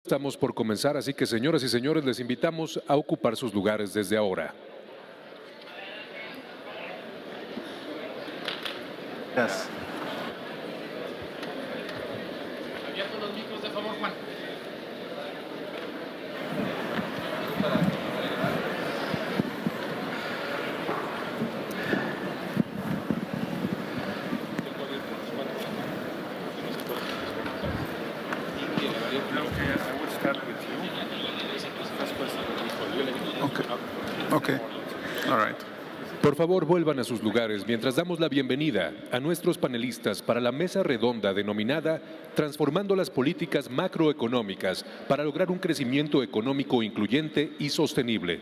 Estamos por comenzar, así que señoras y señores, les invitamos a ocupar sus lugares desde ahora. Gracias. Abiertos los micros, de favor, Juan. Okay. All right. Por favor, vuelvan a sus lugares mientras damos la bienvenida a nuestros panelistas para la mesa redonda denominada Transformando las políticas macroeconómicas para lograr un crecimiento económico incluyente y sostenible.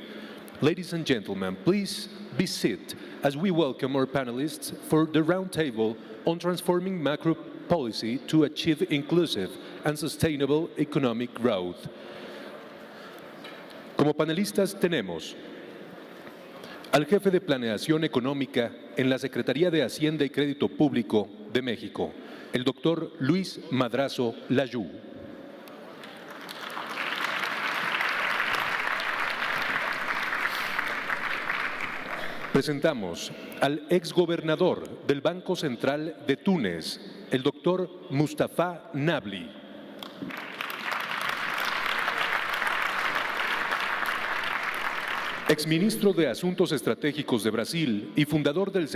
Ladies and gentlemen, please be seated as we welcome our panelists for the roundtable on transforming macro policy to achieve inclusive and sustainable economic growth. Como panelistas tenemos al jefe de Planeación Económica en la Secretaría de Hacienda y Crédito Público de México, el doctor Luis Madrazo Layú. Presentamos al exgobernador del Banco Central de Túnez, el doctor Mustafa Nabli. Exministro de Asuntos Estratégicos de Brasil y fundador del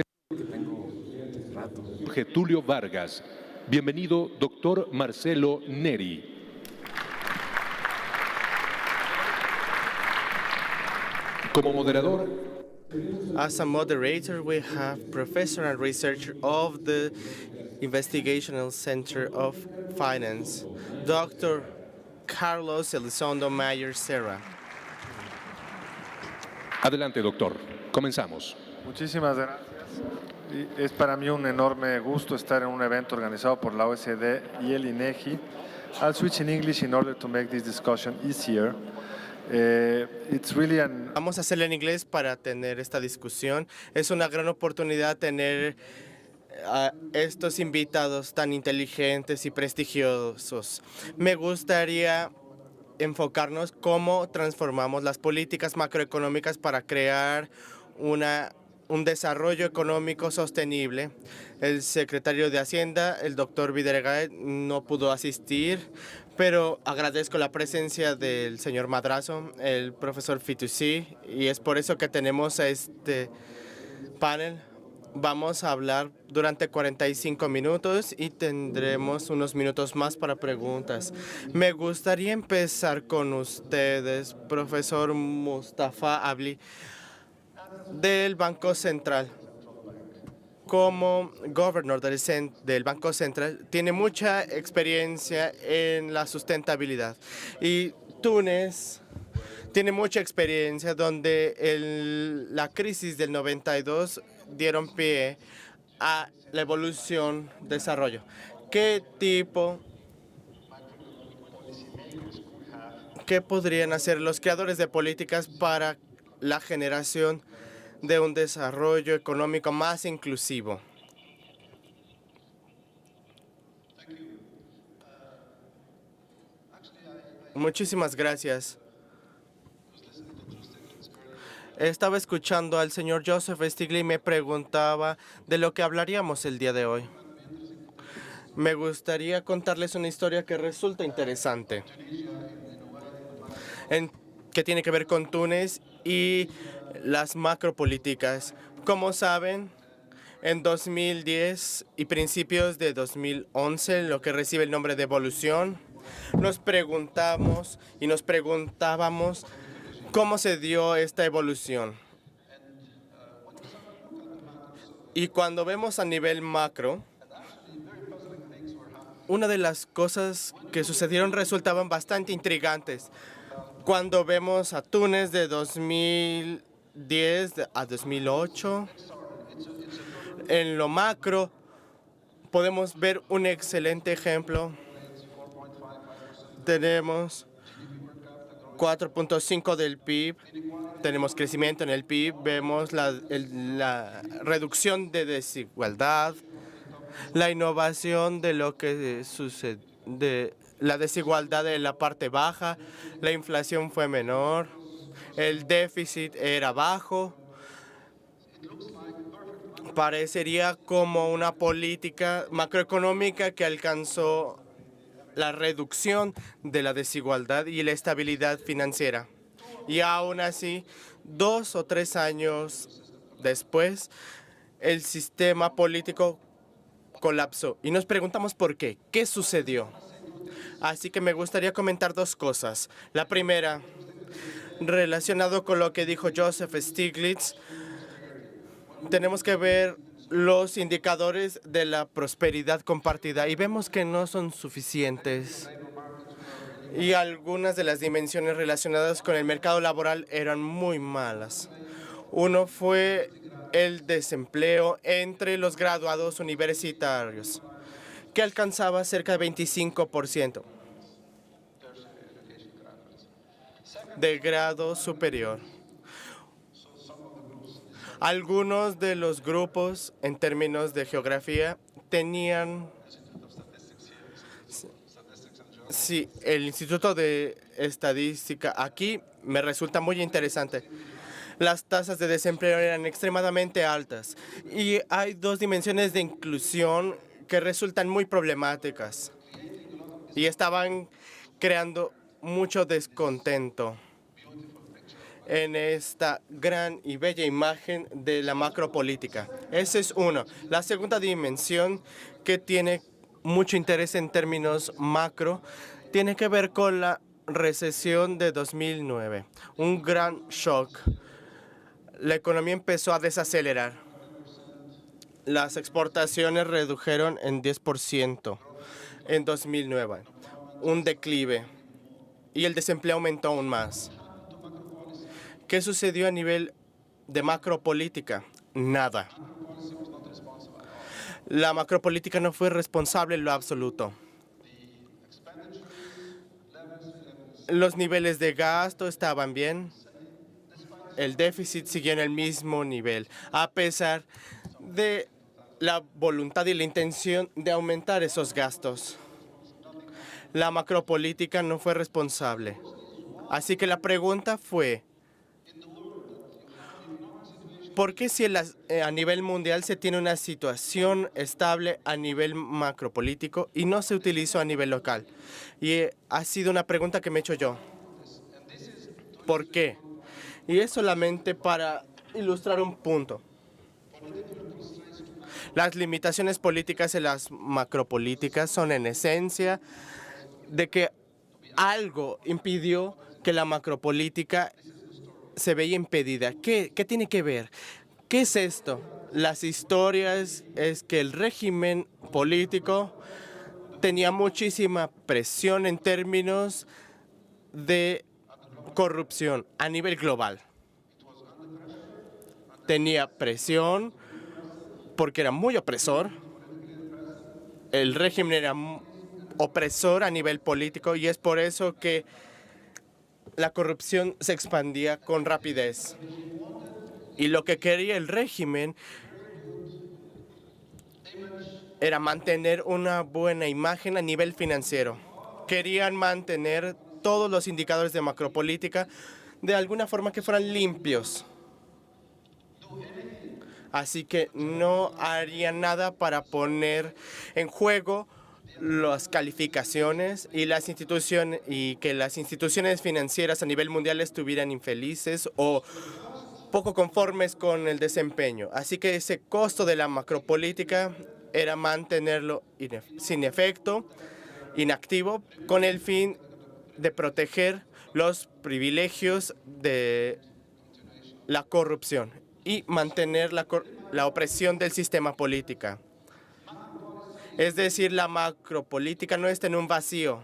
Getúlio Vargas. Bienvenido, doctor Marcelo Neri. Como moderador, as a moderator, we have professor and researcher of the Investigational Center of Finance, Dr. Carlos Elizondo Mayer Serra. Adelante, doctor. Comenzamos. Muchísimas gracias. Y es para mí un enorme gusto estar en un evento organizado por la OECD y el INEGI. I'll switch in English in order to make this discussion easier. It's really Vamos a hacerlo en inglés para tener esta discusión. Es una gran oportunidad tener a estos invitados tan inteligentes y prestigiosos. Me gustaría enfocarnos cómo transformamos las políticas macroeconómicas para crear un desarrollo económico sostenible. El secretario de Hacienda, el doctor Videgaray, no pudo asistir, pero agradezco la presencia del señor Madrazo, el profesor Fitoussi, y es por eso que tenemos este panel. Vamos a hablar durante 45 minutos y tendremos unos minutos más para preguntas. Me gustaría empezar con ustedes, profesor Mustafa Nabli, del Banco Central. Como gobernador del Banco Central, tiene mucha experiencia en la sustentabilidad. Y Túnez tiene mucha experiencia donde la crisis del 92 dieron pie a la evolución, desarrollo. ¿Qué podrían hacer los creadores de políticas para la generación de un desarrollo económico más inclusivo? Muchísimas gracias. Estaba escuchando al señor Joseph Stiglitz y me preguntaba de lo que hablaríamos el día de hoy. Me gustaría contarles una historia que resulta interesante, que tiene que ver con Túnez y las macropolíticas. Como saben, en 2010 y principios de 2011, lo que recibe el nombre de evolución, nos preguntábamos cómo se dio esta evolución. Y cuando vemos a nivel macro, una de las cosas que sucedieron resultaban bastante intrigantes. Cuando vemos a Túnez de 2010 a 2008, en lo macro podemos ver un excelente ejemplo. Tenemos 4.5 del PIB, tenemos crecimiento en el PIB, vemos la reducción de desigualdad, la innovación de lo que sucede, la desigualdad en la parte baja, la inflación fue menor, el déficit era bajo. Parecería como una política macroeconómica que alcanzó la reducción de la desigualdad y la estabilidad financiera. Y aún así, 2 o 3 años después, el sistema político colapsó. Y nos preguntamos por qué. ¿Qué sucedió? Así que me gustaría comentar 2 cosas. La primera, relacionado con lo que dijo Joseph Stiglitz, tenemos que ver los indicadores de la prosperidad compartida y vemos que no son suficientes. Y algunas de las dimensiones relacionadas con el mercado laboral eran muy malas. Uno fue el desempleo entre los graduados universitarios, que alcanzaba cerca de 25% de grado superior. Algunos de los grupos, en términos de geografía, tenían... Sí, el Instituto de Estadística aquí me resulta muy interesante. Las tasas de desempleo eran extremadamente altas y hay 2 dimensiones de inclusión que resultan muy problemáticas y estaban creando mucho descontento en esta gran y bella imagen de la macropolítica. Ese es uno. La segunda dimensión que tiene mucho interés en términos macro tiene que ver con la recesión de 2009. Un gran shock. La economía empezó a desacelerar. Las exportaciones redujeron en 10% en 2009. Un declive. Y el desempleo aumentó aún más. ¿Qué sucedió a nivel de macropolítica? Nada. La macropolítica no fue responsable en lo absoluto. Los niveles de gasto estaban bien. El déficit siguió en el mismo nivel, a pesar de la voluntad y la intención de aumentar esos gastos. La macropolítica no fue responsable. Así que la pregunta fue, ¿por qué si a nivel mundial se tiene una situación estable a nivel macropolítico y no se utilizó a nivel local? Y ha sido una pregunta que me he hecho yo. ¿Por qué? Y es solamente para ilustrar un punto. Las limitaciones políticas en las macropolíticas son en esencia de que algo impidió que la macropolítica se veía impedida. ¿Qué tiene que ver? ¿Qué es esto? Las historias es que el régimen político tenía muchísima presión en términos de corrupción a nivel global. Tenía presión porque era muy opresor. El régimen era opresor a nivel político y es por eso que la corrupción se expandía con rapidez. Y lo que quería el régimen era mantener una buena imagen a nivel financiero. Querían mantener todos los indicadores de macropolítica de alguna forma que fueran limpios. Así que no harían nada para poner en juego las calificaciones y las instituciones y que las instituciones financieras a nivel mundial estuvieran infelices o poco conformes con el desempeño. Así que ese costo de la macropolítica era mantenerlo sin efecto, inactivo, con el fin de proteger los privilegios de la corrupción y mantener la opresión del sistema político. Es decir, la macropolítica no está en un vacío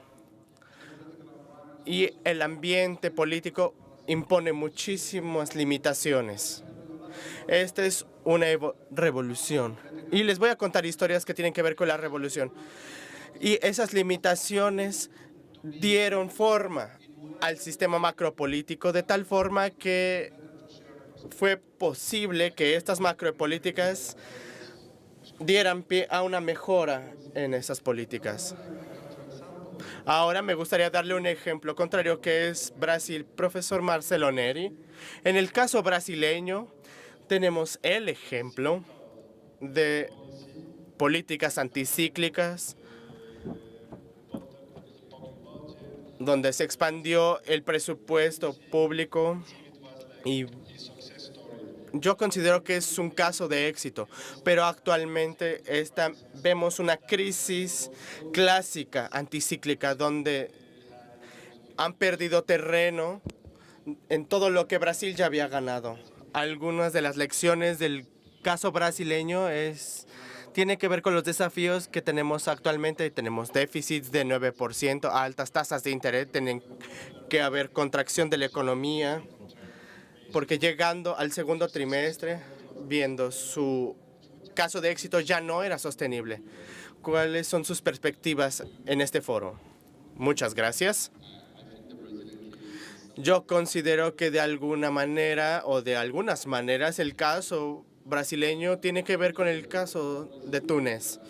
y el ambiente político impone muchísimas limitaciones. Esta es una revolución y les voy a contar historias que tienen que ver con la revolución. Y esas limitaciones dieron forma al sistema macropolítico de tal forma que fue posible que estas macropolíticas dieran pie a una mejora en esas políticas. Ahora me gustaría darle un ejemplo contrario que es Brasil, profesor Marcelo Neri. En el caso brasileño tenemos el ejemplo de políticas anticíclicas donde se expandió el presupuesto público y yo considero que es un caso de éxito, pero actualmente vemos una crisis clásica anticíclica donde han perdido terreno en todo lo que Brasil ya había ganado. Algunas de las lecciones del caso brasileño tiene que ver con los desafíos que tenemos actualmente. Tenemos déficits de 9%, altas tasas de interés, tienen que haber contracción de la economía, porque llegando al segundo trimestre, viendo su caso de éxito ya no era sostenible. ¿Cuáles son sus perspectivas en este foro? Muchas gracias. Yo considero que de alguna manera o de algunas maneras el caso brasileño tiene que ver con el caso de Túnez.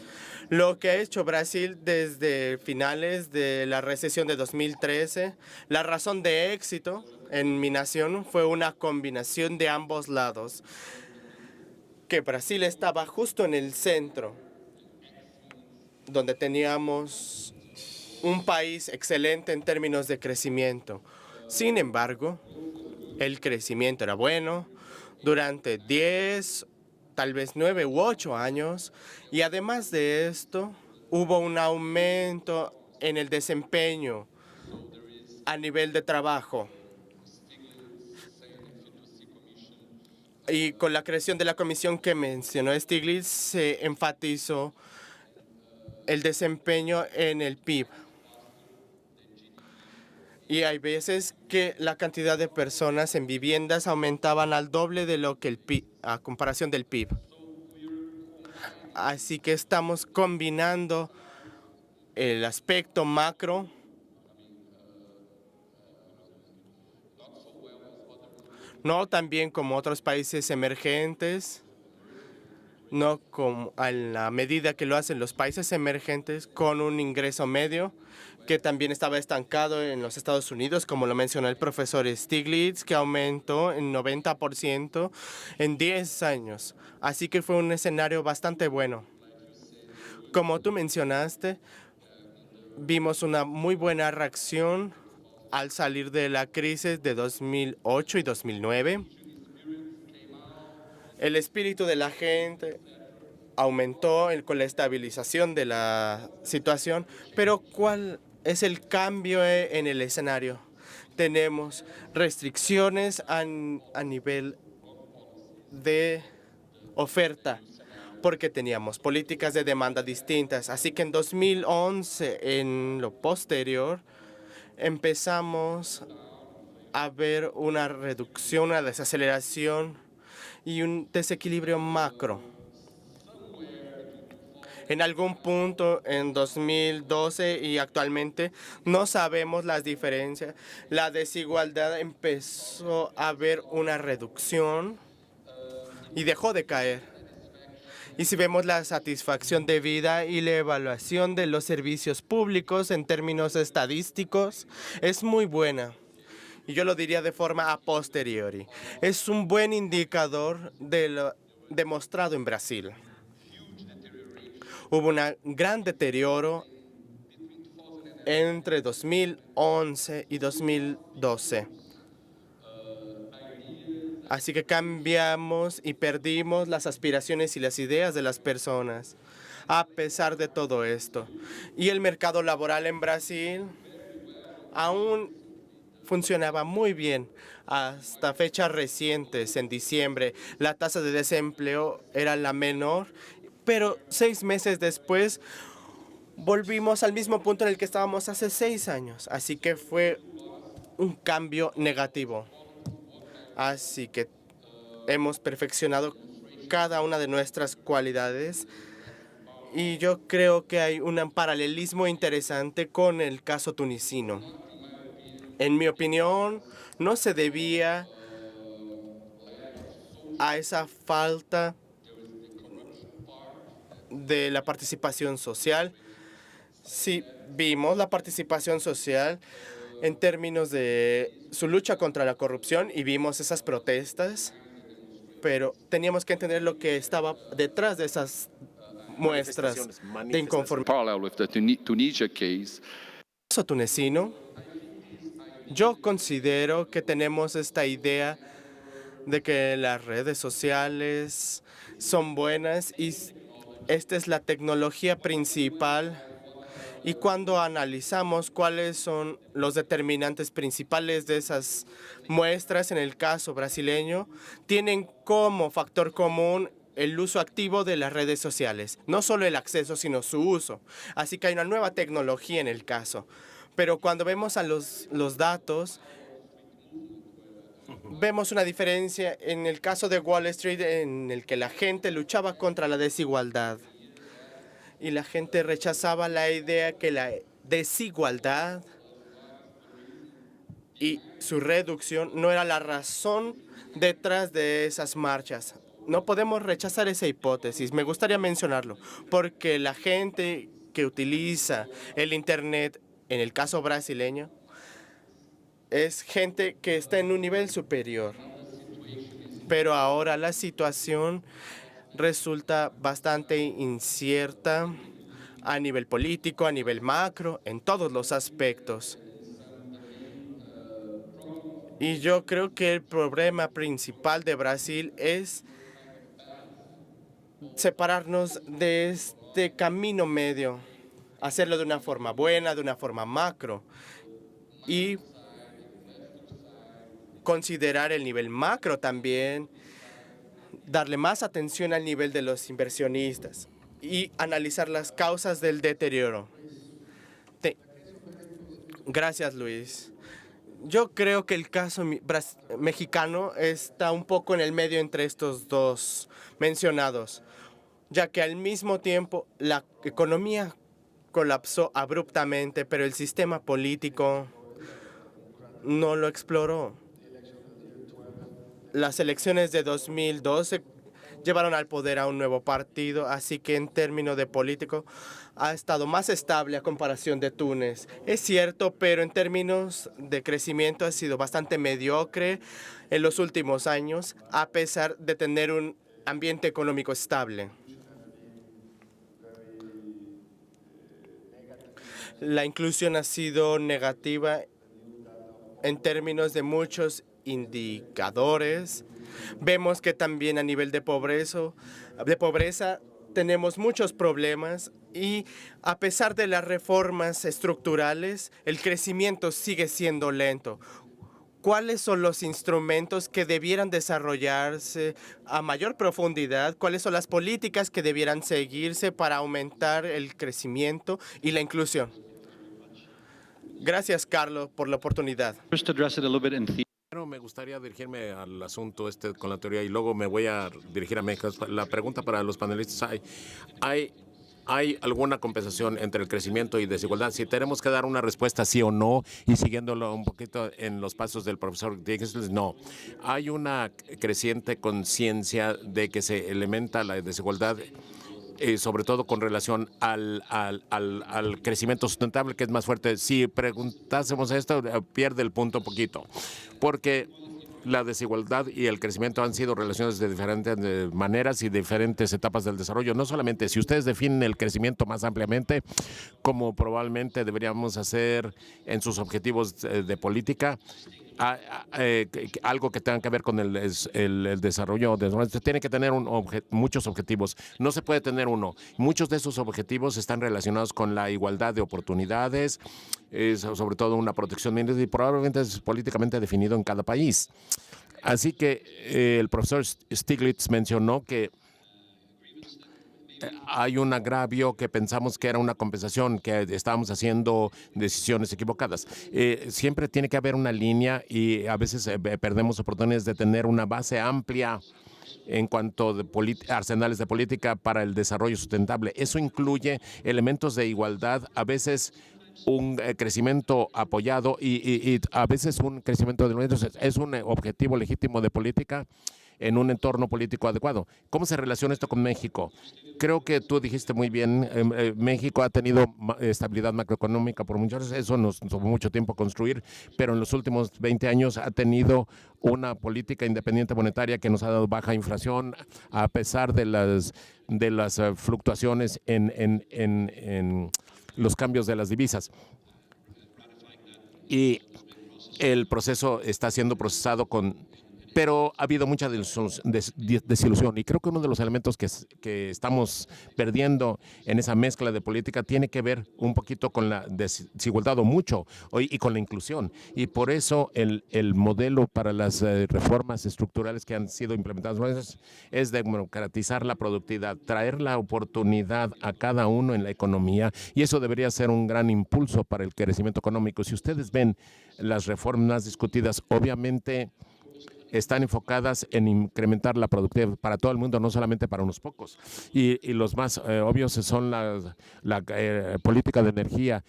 Lo que ha hecho Brasil desde finales de la recesión de 2013, la razón de éxito en mi nación fue una combinación de ambos lados, que Brasil estaba justo en el centro, donde teníamos un país excelente en términos de crecimiento. Sin embargo, el crecimiento era bueno durante 10, tal vez 9 u 8 años, y además de esto, hubo un aumento en el desempeño a nivel de trabajo. Y con la creación de la comisión que mencionó Stiglitz, se enfatizó el desempeño en el PIB. Y hay veces que la cantidad de personas en viviendas aumentaban al doble de lo que el PIB, a comparación del PIB. Así que estamos combinando el aspecto macro no tan bien como otros países emergentes, no a la medida que lo hacen los países emergentes con un ingreso medio que también estaba estancado en los Estados Unidos, como lo mencionó el profesor Stiglitz, que aumentó en 90% en 10 años. Así que fue un escenario bastante bueno. Como tú mencionaste, vimos una muy buena reacción al salir de la crisis de 2008 y 2009. El espíritu de la gente aumentó con la estabilización de la situación, pero ¿cuál es el cambio en el escenario? Tenemos restricciones a nivel de oferta, porque teníamos políticas de demanda distintas. Así que en 2011, en lo posterior, empezamos a ver una reducción, una desaceleración y un desequilibrio macro. En algún punto en 2012 y actualmente no sabemos las diferencias. La desigualdad empezó a ver una reducción y dejó de caer. Y si vemos la satisfacción de vida y la evaluación de los servicios públicos en términos estadísticos, es muy buena. Y yo lo diría de forma a posteriori. Es un buen indicador de lo demostrado en Brasil. Hubo un gran deterioro entre 2011 y 2012. Así que cambiamos y perdimos las aspiraciones y las ideas de las personas, a pesar de todo esto. Y el mercado laboral en Brasil aún funcionaba muy bien hasta fechas recientes. En diciembre, la tasa de desempleo era la menor, pero 6 meses después volvimos al mismo punto en el que estábamos hace 6 años. Así que fue un cambio negativo. Así que hemos perfeccionado cada una de nuestras cualidades y yo creo que hay un paralelismo interesante con el caso tunecino. En mi opinión, no se debía a esa falta de la participación social, Sí, vimos la participación social en términos de su lucha contra la corrupción y vimos esas protestas, pero teníamos que entender lo que estaba detrás de esas muestras de inconformidad. Parallel with the Tunisia case, Caso tunecino, yo considero que tenemos esta idea de que las redes sociales son buenas y esta es la tecnología principal. Y cuando analizamos cuáles son los determinantes principales de esas muestras, en el caso brasileño, tienen como factor común el uso activo de las redes sociales. No solo el acceso, sino su uso. Así que hay una nueva tecnología en el caso. Pero cuando vemos a los datos, vemos una diferencia en el caso de Wall Street en el que la gente luchaba contra la desigualdad. Y la gente rechazaba la idea que la desigualdad y su reducción no era la razón detrás de esas marchas. No podemos rechazar esa hipótesis. Me gustaría mencionarlo, porque la gente que utiliza el Internet, en el caso brasileño, es gente que está en un nivel superior. Pero ahora la situación resulta bastante incierta a nivel político, a nivel macro, en todos los aspectos. Y yo creo que el problema principal de Brasil es separarnos de este camino medio, hacerlo de una forma buena, de una forma macro, y considerar el nivel macro también, darle más atención al nivel de los inversionistas y analizar las causas del deterioro. Gracias, Luis. Yo creo que el caso mexicano está un poco en el medio entre estos dos mencionados, ya que al mismo tiempo la economía colapsó abruptamente, pero el sistema político no lo exploró. Las elecciones de 2012 llevaron al poder a un nuevo partido, así que en términos de político ha estado más estable a comparación de Túnez. Es cierto, pero en términos de crecimiento ha sido bastante mediocre en los últimos años, a pesar de tener un ambiente económico estable. La inclusión ha sido negativa en términos de muchos indicadores. Vemos que también a nivel de pobreza tenemos muchos problemas y a pesar de las reformas estructurales, el crecimiento sigue siendo lento. ¿Cuáles son los instrumentos que debieran desarrollarse a mayor profundidad? ¿Cuáles son las políticas que debieran seguirse para aumentar el crecimiento y la inclusión? Gracias, Carlos, por la oportunidad. Just to address it a little bit in Primero me gustaría dirigirme al asunto con la teoría y luego me voy a dirigir a México. La pregunta para los panelistas, ¿hay alguna compensación entre el crecimiento y desigualdad? Si tenemos que dar una respuesta sí o no, y siguiéndolo un poquito en los pasos del profesor Dixon, no. Hay una creciente conciencia de que se elementa la desigualdad, sobre todo con relación al crecimiento sustentable, que es más fuerte. Si preguntásemos esto, pierde el punto un poquito, porque la desigualdad y el crecimiento han sido relaciones de diferentes maneras y diferentes etapas del desarrollo. No solamente, si ustedes definen el crecimiento más ampliamente, como probablemente deberíamos hacer en sus objetivos de política, algo que tenga que ver con el desarrollo, tiene que tener muchos objetivos. No se puede tener uno. Muchos de esos objetivos están relacionados con la igualdad de oportunidades, sobre todo una protección y probablemente es políticamente definido en cada país. Así que el profesor Stiglitz mencionó que hay un agravio que pensamos que era una compensación, que estábamos haciendo decisiones equivocadas. Siempre tiene que haber una línea y a veces perdemos oportunidades de tener una base amplia en cuanto a arsenales de política para el desarrollo sustentable. Eso incluye elementos de igualdad, a veces un crecimiento apoyado y a veces un crecimiento de elementos. Es un objetivo legítimo de política en un entorno político adecuado. ¿Cómo se relaciona esto con México? creo que tú dijiste muy bien, México ha tenido estabilidad macroeconómica por muchos años, eso nos tomó mucho tiempo construir, pero en los últimos 20 años ha tenido una política independiente monetaria que nos ha dado baja inflación, a pesar de las fluctuaciones en los cambios de las divisas. Y el proceso está siendo procesado pero ha habido mucha desilusión, y creo que uno de los elementos que estamos perdiendo en esa mezcla de política tiene que ver un poquito con la desigualdad o mucho, y con la inclusión, y por eso el modelo para las reformas estructurales que han sido implementadas es democratizar la productividad, traer la oportunidad a cada uno en la economía, y eso debería ser un gran impulso para el crecimiento económico. Si ustedes ven las reformas discutidas, obviamente están enfocadas en incrementar la productividad para todo el mundo, no solamente para unos pocos. Y los más obvios son la política de energía.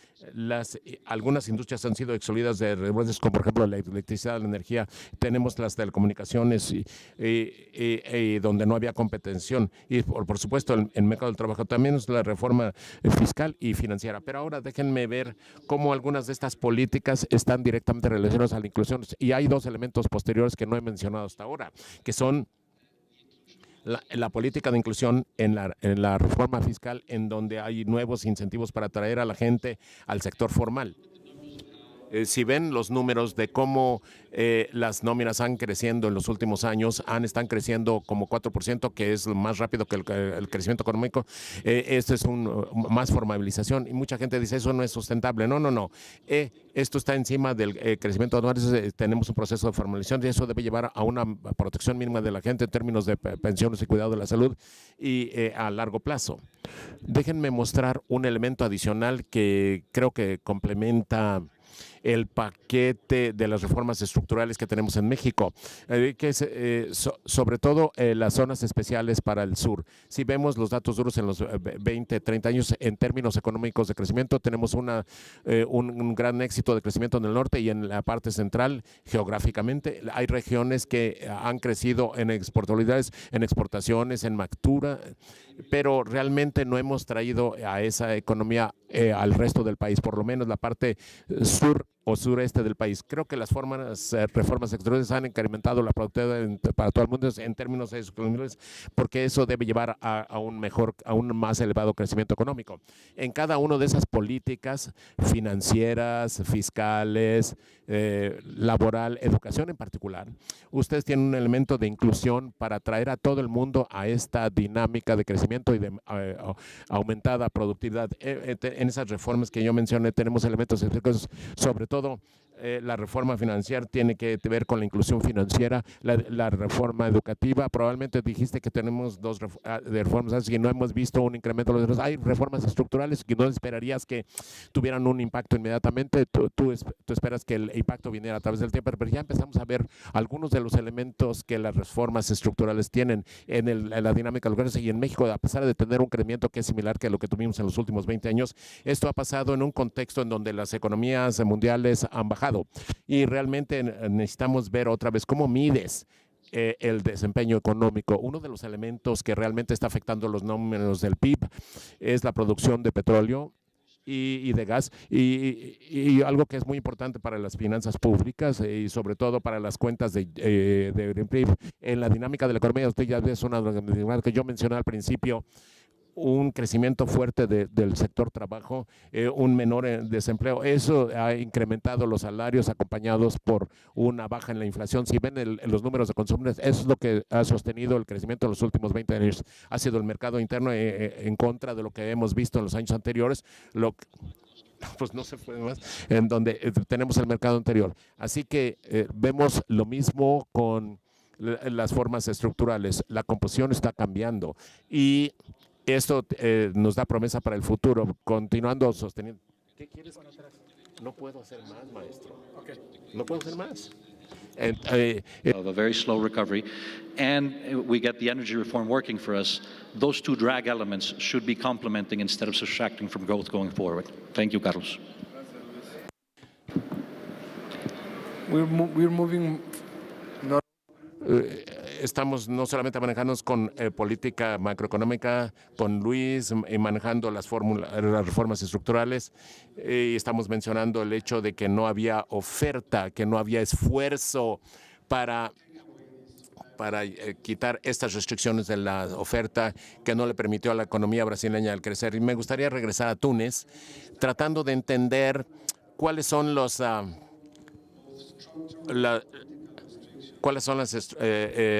Algunas industrias han sido excluidas de revueltas, como por ejemplo la electricidad, la energía. Tenemos las telecomunicaciones y donde no había competencia. Y por supuesto el mercado del trabajo. También es la reforma fiscal y financiera. Pero ahora déjenme ver cómo algunas de estas políticas están directamente relacionadas a la inclusión. Y hay dos elementos posteriores que no he mencionado hasta ahora, que son la política de inclusión en la reforma fiscal, en donde hay nuevos incentivos para atraer a la gente al sector formal. Si ven los números de cómo las nóminas han creciendo en los últimos años, están creciendo como 4%, que es más rápido que el crecimiento económico. Esto es más formalización, y mucha gente dice eso no es sustentable. No. Esto está encima del crecimiento anual. Tenemos un proceso de formalización y eso debe llevar a una protección mínima de la gente en términos de pensiones y cuidado de la salud y a largo plazo. Déjenme mostrar un elemento adicional que creo que complementa el paquete de las reformas estructurales que tenemos en México, que es sobre todo las zonas especiales para el sur. Si vemos los datos duros en los 20, 30 años en términos económicos de crecimiento, tenemos un gran éxito de crecimiento en el norte y en la parte central. Geográficamente hay regiones que han crecido en exportabilidades, en exportaciones, en manufactura, pero realmente no hemos traído a esa economía al resto del país, por lo menos la parte sur o sureste del país. Creo que las reformas sectoriales han incrementado la productividad para todo el mundo en términos económicos, porque eso debe llevar a un más elevado crecimiento económico. En cada una de esas políticas financieras, fiscales, laboral, educación en particular, ustedes tienen un elemento de inclusión para traer a todo el mundo a esta dinámica de crecimiento y de aumentada productividad. En esas reformas que yo mencioné tenemos elementos específicos, sobre todo la reforma financiera tiene que ver con la inclusión financiera, la reforma educativa. Probablemente dijiste que tenemos dos reformas y no hemos visto un incremento de los otros. Hay reformas estructurales que no esperarías que tuvieran un impacto inmediatamente. Tú esperas que el impacto viniera a través del tiempo, pero ya empezamos a ver algunos de los elementos que las reformas estructurales tienen en la dinámica local. Y en México, a pesar de tener un crecimiento que es similar que lo que tuvimos en los últimos 20 años, esto ha pasado en un contexto en donde las economías mundiales han bajado. Y realmente necesitamos ver otra vez cómo mides el desempeño económico. Uno de los elementos que realmente está afectando los números del PIB es la producción de petróleo y de gas, y algo que es muy importante para las finanzas públicas y sobre todo para las cuentas de PIB. En la dinámica de la economía, usted ya ve una dinámica que yo mencioné al principio, un crecimiento fuerte del sector trabajo, un menor desempleo. Eso ha incrementado los salarios acompañados por una baja en la inflación. Si ven los números de consumo, eso es lo que ha sostenido el crecimiento en los últimos 20 años. Ha sido el mercado interno en contra de lo que hemos visto en los años anteriores, pues no se fue más, en donde tenemos el mercado anterior. Así que vemos lo mismo con las formas estructurales. La composición está cambiando y esto nos da promesa para el futuro, continuando sosteniendo. ¿Qué quieres? No puedo hacer más, maestro. Okay. No puedo hacer más. Of a very slow recovery, and we get the energy reform working for us. Those two drag elements should be complementing instead of subtracting from growth going forward. Thank you, Carlos. We're moving. estamos no solamente manejándonos con política macroeconómica, con Luis, y manejando las reformas estructurales, y estamos mencionando el hecho de que no había oferta, que no había esfuerzo para quitar estas restricciones de la oferta que no le permitió a la economía brasileña el crecer. Y me gustaría regresar a Túnez, tratando de entender cuáles son las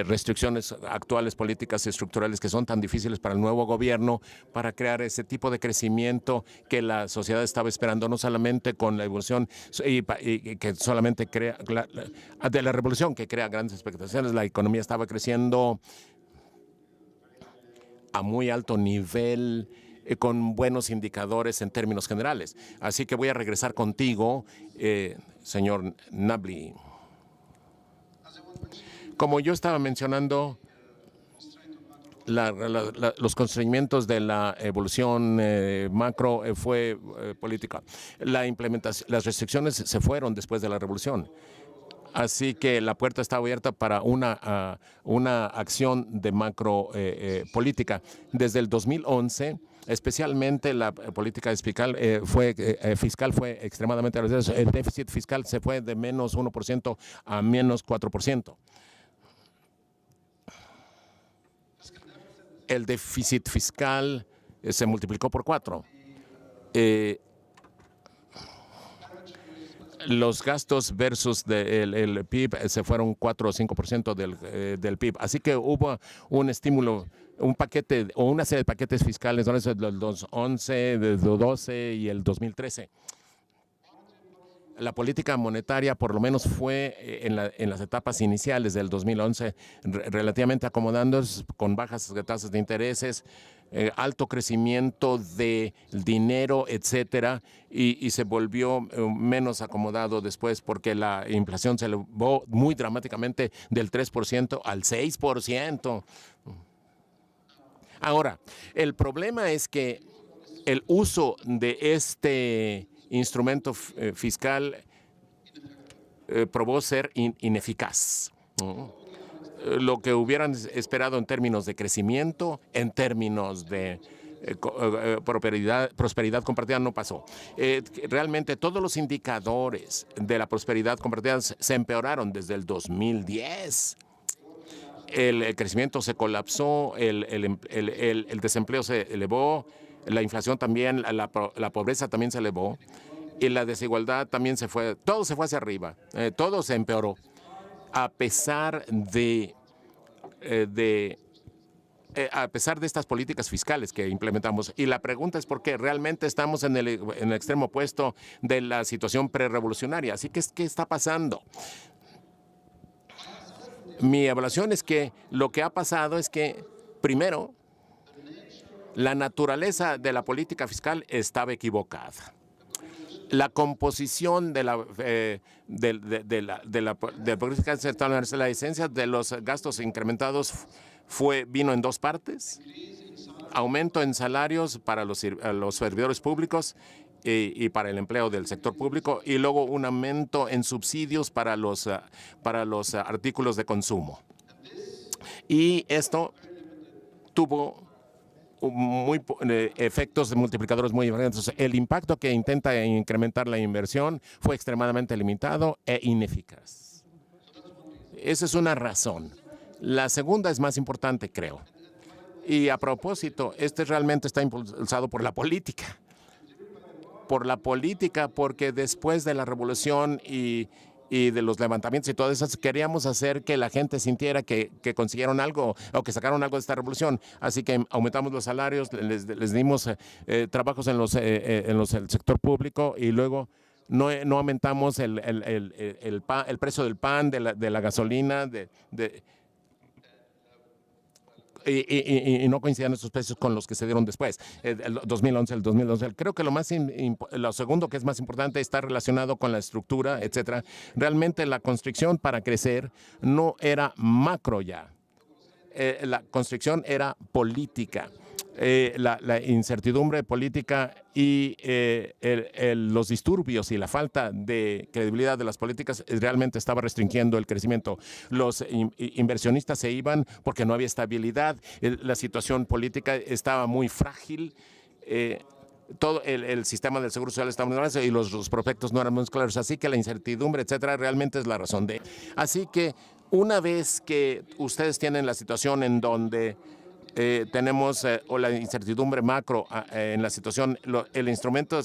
restricciones actuales, políticas y estructurales que son tan difíciles para el nuevo gobierno para crear ese tipo de crecimiento que la sociedad estaba esperando, no solamente con la evolución y que solamente crea de la revolución, que crea grandes expectaciones. La economía estaba creciendo a muy alto nivel, con buenos indicadores en términos generales. Así que voy a regresar contigo, señor Nabli. Como yo estaba mencionando, los constreñimientos de la evolución macro fue política. Las restricciones se fueron después de la revolución. Así que la puerta está abierta para una acción de macro política. Desde el 2011, especialmente la política fiscal fue extremadamente agresiva. El déficit fiscal se fue de menos 1% a menos 4%. El déficit fiscal se multiplicó por 4. Los gastos versus el PIB se fueron 4 o 5% del PIB. Así que hubo un estímulo, un paquete o una serie de paquetes fiscales del 2011, del 2012 y el 2013. La política monetaria, por lo menos, fue en las etapas iniciales del 2011 relativamente acomodándose con bajas tasas de intereses, alto crecimiento de dinero, etcétera, y se volvió menos acomodado después porque la inflación se elevó muy dramáticamente del 3% al 6%. Ahora, el problema es que el uso de este instrumento fiscal probó ser ineficaz. Lo que hubieran esperado en términos de crecimiento, en términos de prosperidad compartida, no pasó. Realmente todos los indicadores de la prosperidad compartida se empeoraron desde el 2010. El crecimiento se colapsó, el desempleo se elevó, la inflación también, la pobreza también se elevó y la desigualdad también se fue, todo se fue hacia arriba, todo se empeoró, a pesar de estas políticas fiscales que implementamos. Y la pregunta es por qué. Realmente estamos en el extremo opuesto de la situación prerevolucionaria. Así que, ¿qué está pasando? Mi evaluación es que lo que ha pasado es que, primero, la naturaleza de la política fiscal estaba equivocada. La composición de la política fiscal, la esencia de los gastos incrementados vino en dos partes: aumento en salarios para los servidores públicos y para el empleo del sector público, y luego un aumento en subsidios para los artículos de consumo. Y esto tuvo efectos de multiplicadores muy diferentes. El impacto que intenta incrementar la inversión fue extremadamente limitado e ineficaz. Esa es una razón. La segunda es más importante, creo. Y a propósito, realmente está impulsado por la política. Porque después de la revolución y de los levantamientos y todo eso, queríamos hacer que la gente sintiera que consiguieron algo o que sacaron algo de esta revolución. Así que aumentamos los salarios, les dimos trabajos en el sector público, y luego no aumentamos el precio del pan, de la gasolina, y no coincidían estos precios con los que se dieron después, el 2011. Creo que lo segundo que es más importante está relacionado con la estructura, etcétera. Realmente la constricción para crecer no era macro ya. La constricción era política. la incertidumbre política y los disturbios y la falta de credibilidad de las políticas realmente estaba restringiendo el crecimiento. Los inversionistas se iban porque no había estabilidad, la situación política estaba muy frágil. Todo el sistema del Seguro Social estaba muy claro y los prospectos no eran muy claros. Así que la incertidumbre, etcétera, realmente es la razón de. Así que una vez que ustedes tienen la situación en donde tenemos o la incertidumbre macro en la situación, el instrumento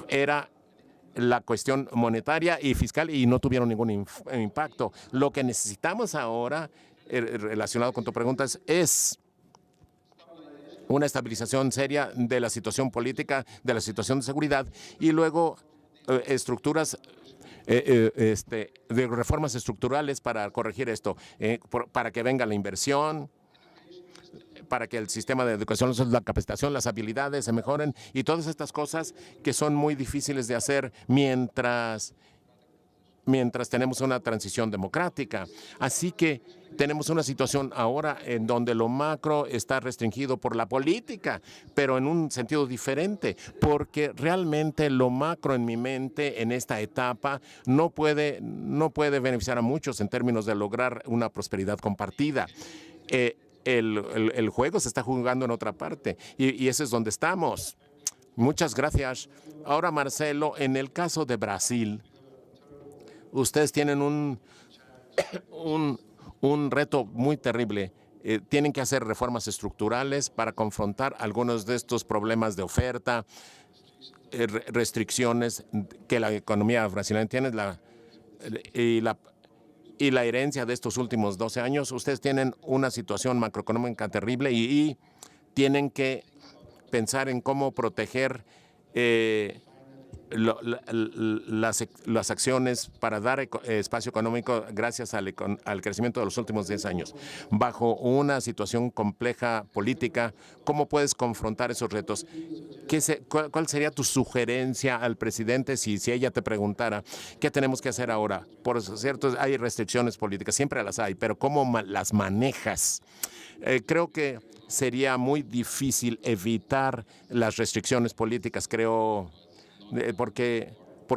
era la cuestión monetaria y fiscal y no tuvieron ningún impacto. Lo que necesitamos ahora, relacionado con tu pregunta, es una estabilización seria de la situación política, de la situación de seguridad y luego estructuras de reformas estructurales para corregir esto, para que venga la inversión, para que el sistema de educación, la capacitación, las habilidades se mejoren y todas estas cosas que son muy difíciles de hacer mientras tenemos una transición democrática. Así que tenemos una situación ahora en donde lo macro está restringido por la política, pero en un sentido diferente, porque realmente lo macro en mi mente en esta etapa no puede beneficiar a muchos en términos de lograr una prosperidad compartida. El juego se está jugando en otra parte y ese es donde estamos. Muchas gracias. Ahora, Marcelo, en el caso de Brasil, ustedes tienen un reto muy terrible. Tienen que hacer reformas estructurales para confrontar algunos de estos problemas de oferta, restricciones que la economía brasileña tiene y la herencia de estos últimos 12 años. Ustedes tienen una situación macroeconómica terrible y tienen que pensar en cómo proteger las acciones para dar espacio económico gracias al crecimiento de los últimos 10 años. Bajo una situación compleja política, ¿cómo puedes confrontar esos retos? ¿Cuál sería tu sugerencia al presidente si ella te preguntara qué tenemos que hacer ahora? Por cierto, hay restricciones políticas, siempre las hay, pero ¿cómo las manejas? Creo que sería muy difícil evitar las restricciones políticas, creo, porque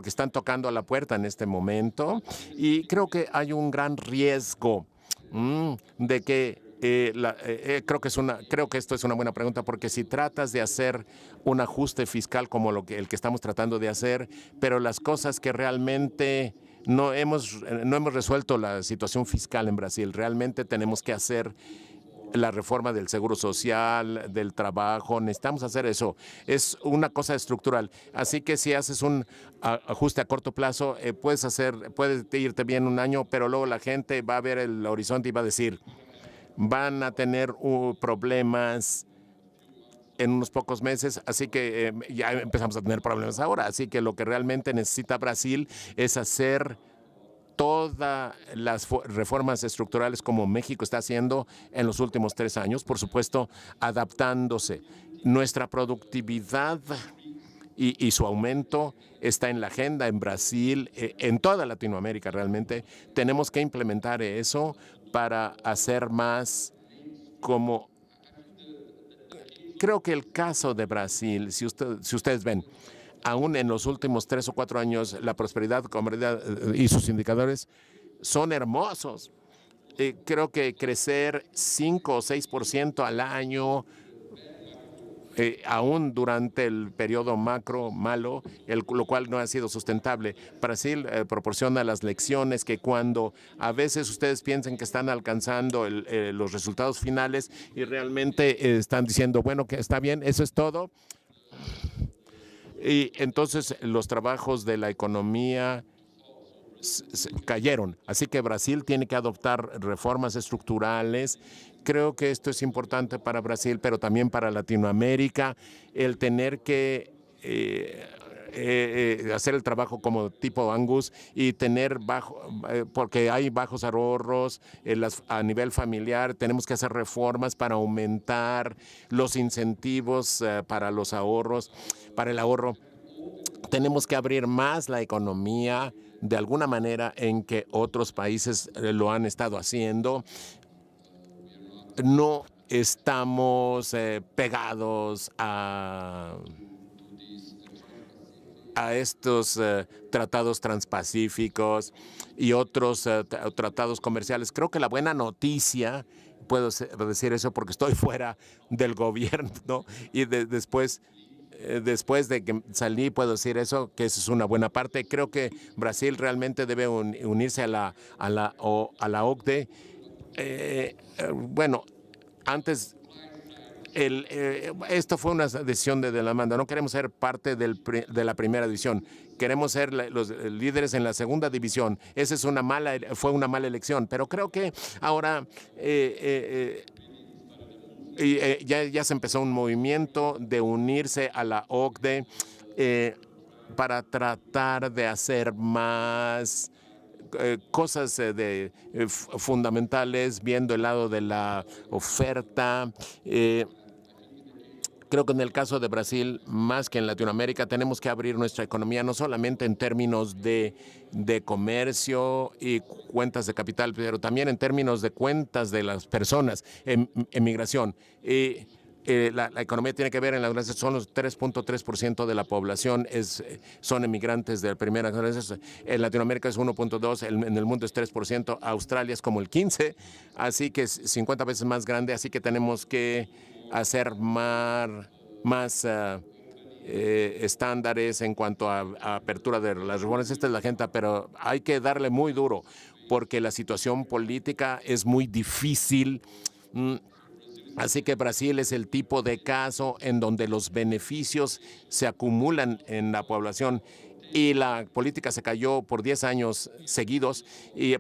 están tocando a la puerta en este momento y creo que hay un gran riesgo de que creo que esto es una buena pregunta, porque si tratas de hacer un ajuste fiscal como el que estamos tratando de hacer, pero las cosas que realmente no hemos resuelto la situación fiscal en Brasil, realmente tenemos que hacer la reforma del seguro social, del trabajo, necesitamos hacer eso. Es una cosa estructural. Así que si haces un ajuste a corto plazo, puedes irte bien un año, pero luego la gente va a ver el horizonte y va a decir, van a tener problemas en unos pocos meses, así que ya empezamos a tener problemas ahora. Así que lo que realmente necesita Brasil es hacer todas las reformas estructurales como México está haciendo en los últimos 3 años, por supuesto, adaptándose. Nuestra productividad y su aumento está en la agenda en Brasil, en toda Latinoamérica realmente. Tenemos que implementar eso para hacer más como. Creo que el caso de Brasil, si ustedes ven, aún en los últimos 3 o 4 años, la prosperidad y sus indicadores son hermosos. Creo que crecer 5 o 6% al año, aún durante el periodo macro malo, lo cual no ha sido sustentable. Brasil proporciona las lecciones que cuando a veces ustedes piensan que están alcanzando los resultados finales y realmente están diciendo, bueno, que está bien, eso es todo. Y entonces los trabajos de la economía cayeron. Así que Brasil tiene que adoptar reformas estructurales. Creo que esto es importante para Brasil, pero también para Latinoamérica, el tener que hacer el trabajo como tipo Angus y tener porque hay bajos ahorros a nivel familiar, tenemos que hacer reformas para aumentar los incentivos para los ahorros, para el ahorro. Tenemos que abrir más la economía de alguna manera en que otros países lo han estado haciendo. No estamos pegados a estos tratados transpacíficos y otros tratados comerciales. Creo que la buena noticia, puedo decir eso porque estoy fuera del gobierno y después de que salí puedo decir eso, que esa es una buena parte. Creo que Brasil realmente debe unirse a la OCDE. Bueno, antes esto fue una decisión de la manda. No queremos ser parte de la primera división. Queremos ser los líderes en la segunda división. Esa fue una mala elección. Pero creo que ahora ya se empezó un movimiento de unirse a la OCDE para tratar de hacer más cosas fundamentales, viendo el lado de la oferta. Creo que en el caso de Brasil, más que en Latinoamérica, tenemos que abrir nuestra economía, no solamente en términos de comercio y cuentas de capital, pero también en términos de cuentas de las personas en migración. La economía tiene que ver en la Brasil, son los 3.3% de la población son emigrantes de primera clase. En Latinoamérica es 1.2%, en el mundo es 3%, Australia es como el 15%, así que es 50 veces más grande, así que tenemos que hacer más estándares en cuanto a apertura de las reformas. Esta es la agenda, pero hay que darle muy duro porque la situación política es muy difícil. Así que Brasil es el tipo de caso en donde los beneficios se acumulan en la población y la política se cayó por 10 años seguidos,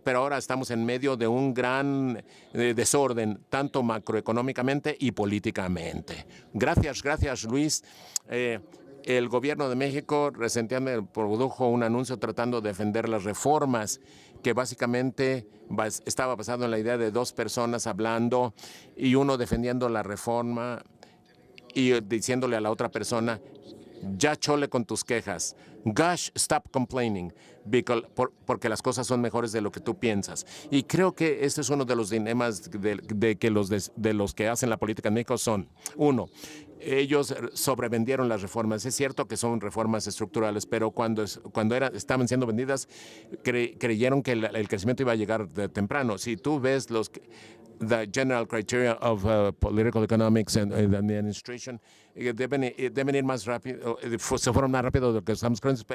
pero ahora estamos en medio de un gran desorden, tanto macroeconómicamente y políticamente. Gracias, Luis. El gobierno de México recientemente produjo un anuncio tratando de defender las reformas, que básicamente estaba basado en la idea de dos personas hablando y uno defendiendo la reforma y diciéndole a la otra persona: ya chole con tus quejas. Gosh, stop complaining, porque las cosas son mejores de lo que tú piensas. Y creo que este es uno de los dilemas de los que hacen la política en México. Son, uno, ellos sobrevendieron las reformas. Es cierto que son reformas estructurales, pero cuando estaban siendo vendidas, creyeron que el crecimiento iba a llegar temprano. Si tú ves the general criteria of political economics and the administration, deben ir más rápido, se fueron más rápido de lo que estamos creyendo,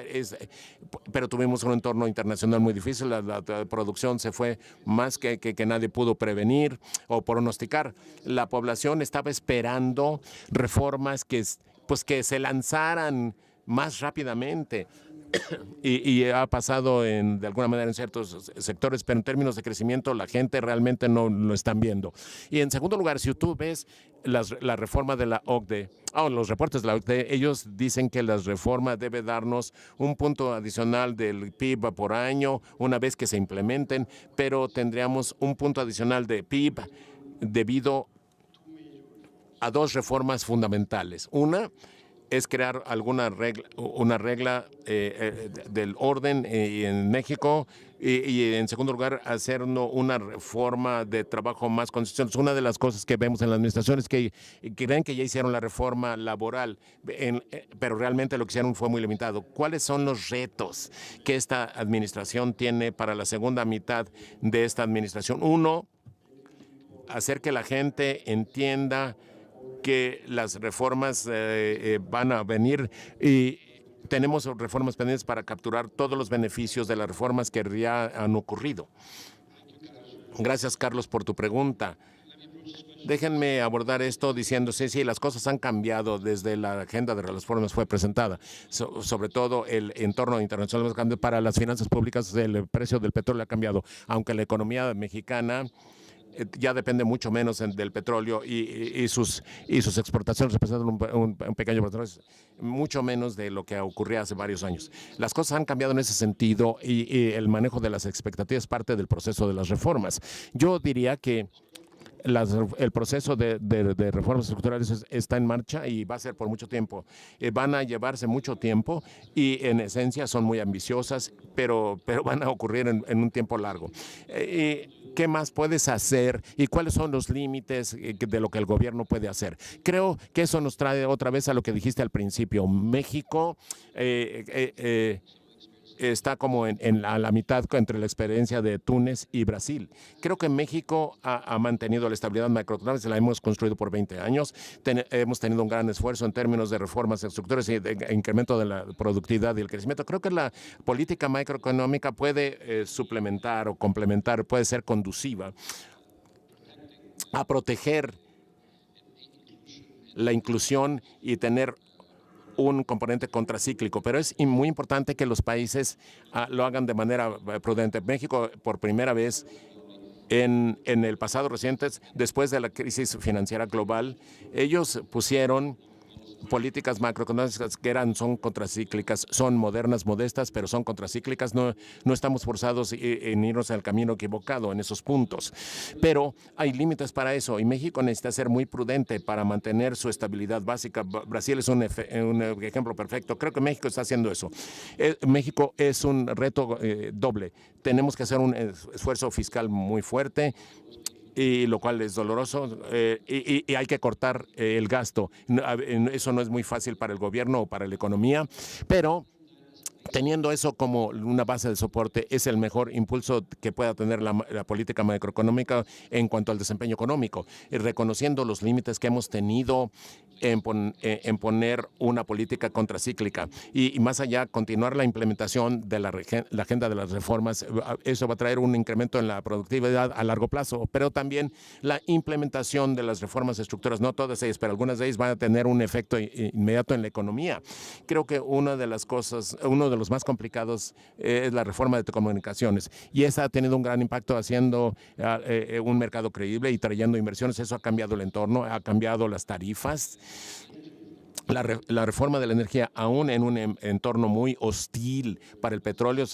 pero tuvimos un entorno internacional muy difícil, la producción se fue más que nadie pudo prevenir o pronosticar. La población estaba esperando reformas que se lanzaran más rápidamente. Y ha pasado de alguna manera en ciertos sectores, pero en términos de crecimiento la gente realmente no lo están viendo. Y en segundo lugar, si tú ves la reforma de la OCDE, los reportes de la OCDE, ellos dicen que la reforma debe darnos un punto adicional del PIB por año una vez que se implementen, pero tendríamos un punto adicional de PIB debido a dos reformas fundamentales. Una es crear una regla del orden en México y en segundo lugar, hacer una reforma de trabajo más consistente. Una de las cosas que vemos en la administración es que creen que ya hicieron la reforma laboral, pero realmente lo que hicieron fue muy limitado. ¿Cuáles son los retos que esta administración tiene para la segunda mitad de esta administración? Uno, hacer que la gente entienda que las reformas van a venir y tenemos reformas pendientes para capturar todos los beneficios de las reformas que ya han ocurrido. Gracias, Carlos, por tu pregunta. Déjenme abordar esto diciendo, sí, las cosas han cambiado desde la agenda de las reformas fue presentada. Sobre todo el entorno internacional para las finanzas públicas, el precio del petróleo ha cambiado, aunque la economía mexicana ya depende mucho menos del petróleo y sus exportaciones representan un pequeño porcentaje, mucho menos de lo que ocurría hace varios años. Las cosas han cambiado en ese sentido y el manejo de las expectativas es parte del proceso de las reformas. Yo diría que el proceso de reformas estructurales está en marcha y va a ser por mucho tiempo. Van a llevarse mucho tiempo y en esencia son muy ambiciosas, pero van a ocurrir en un tiempo largo. ¿Qué más puedes hacer y cuáles son los límites de lo que el gobierno puede hacer? Creo que eso nos trae otra vez a lo que dijiste al principio. México está como a la mitad entre la experiencia de Túnez y Brasil. Creo que México ha mantenido la estabilidad macroeconómica, la hemos construido por 20 años. Hemos tenido un gran esfuerzo en términos de reformas estructurales y de incremento de la productividad y el crecimiento. Creo que la política macroeconómica puede suplementar o complementar, puede ser conduciva a proteger la inclusión y tener un componente contracíclico, pero es muy importante que los países lo hagan de manera prudente. México, por primera vez en el pasado reciente, después de la crisis financiera global, ellos pusieron políticas macroeconómicas que son contracíclicas, son modernas, modestas, pero son contracíclicas. No estamos forzados en irnos al camino equivocado en esos puntos. Pero hay límites para eso y México necesita ser muy prudente para mantener su estabilidad básica. Brasil es un ejemplo perfecto. Creo que México está haciendo eso. México es un reto doble. Tenemos que hacer un esfuerzo fiscal muy fuerte, y lo cual es doloroso, y hay que cortar el gasto. Eso no es muy fácil para el gobierno o para la economía, pero teniendo eso como una base de soporte es el mejor impulso que pueda tener la política macroeconómica en cuanto al desempeño económico, reconociendo los límites que hemos tenido en poner una política contracíclica y más allá continuar la implementación de la agenda de las reformas. Eso va a traer un incremento en la productividad a largo plazo, pero también la implementación de las reformas estructurales, no todas ellas, pero algunas de ellas van a tener un efecto inmediato en la economía. Creo que uno de los más complicados es la reforma de telecomunicaciones y esa ha tenido un gran impacto haciendo un mercado creíble y trayendo inversiones. Eso ha cambiado el entorno, ha cambiado las tarifas. La reforma de la energía, aún en un entorno muy hostil para el petróleo,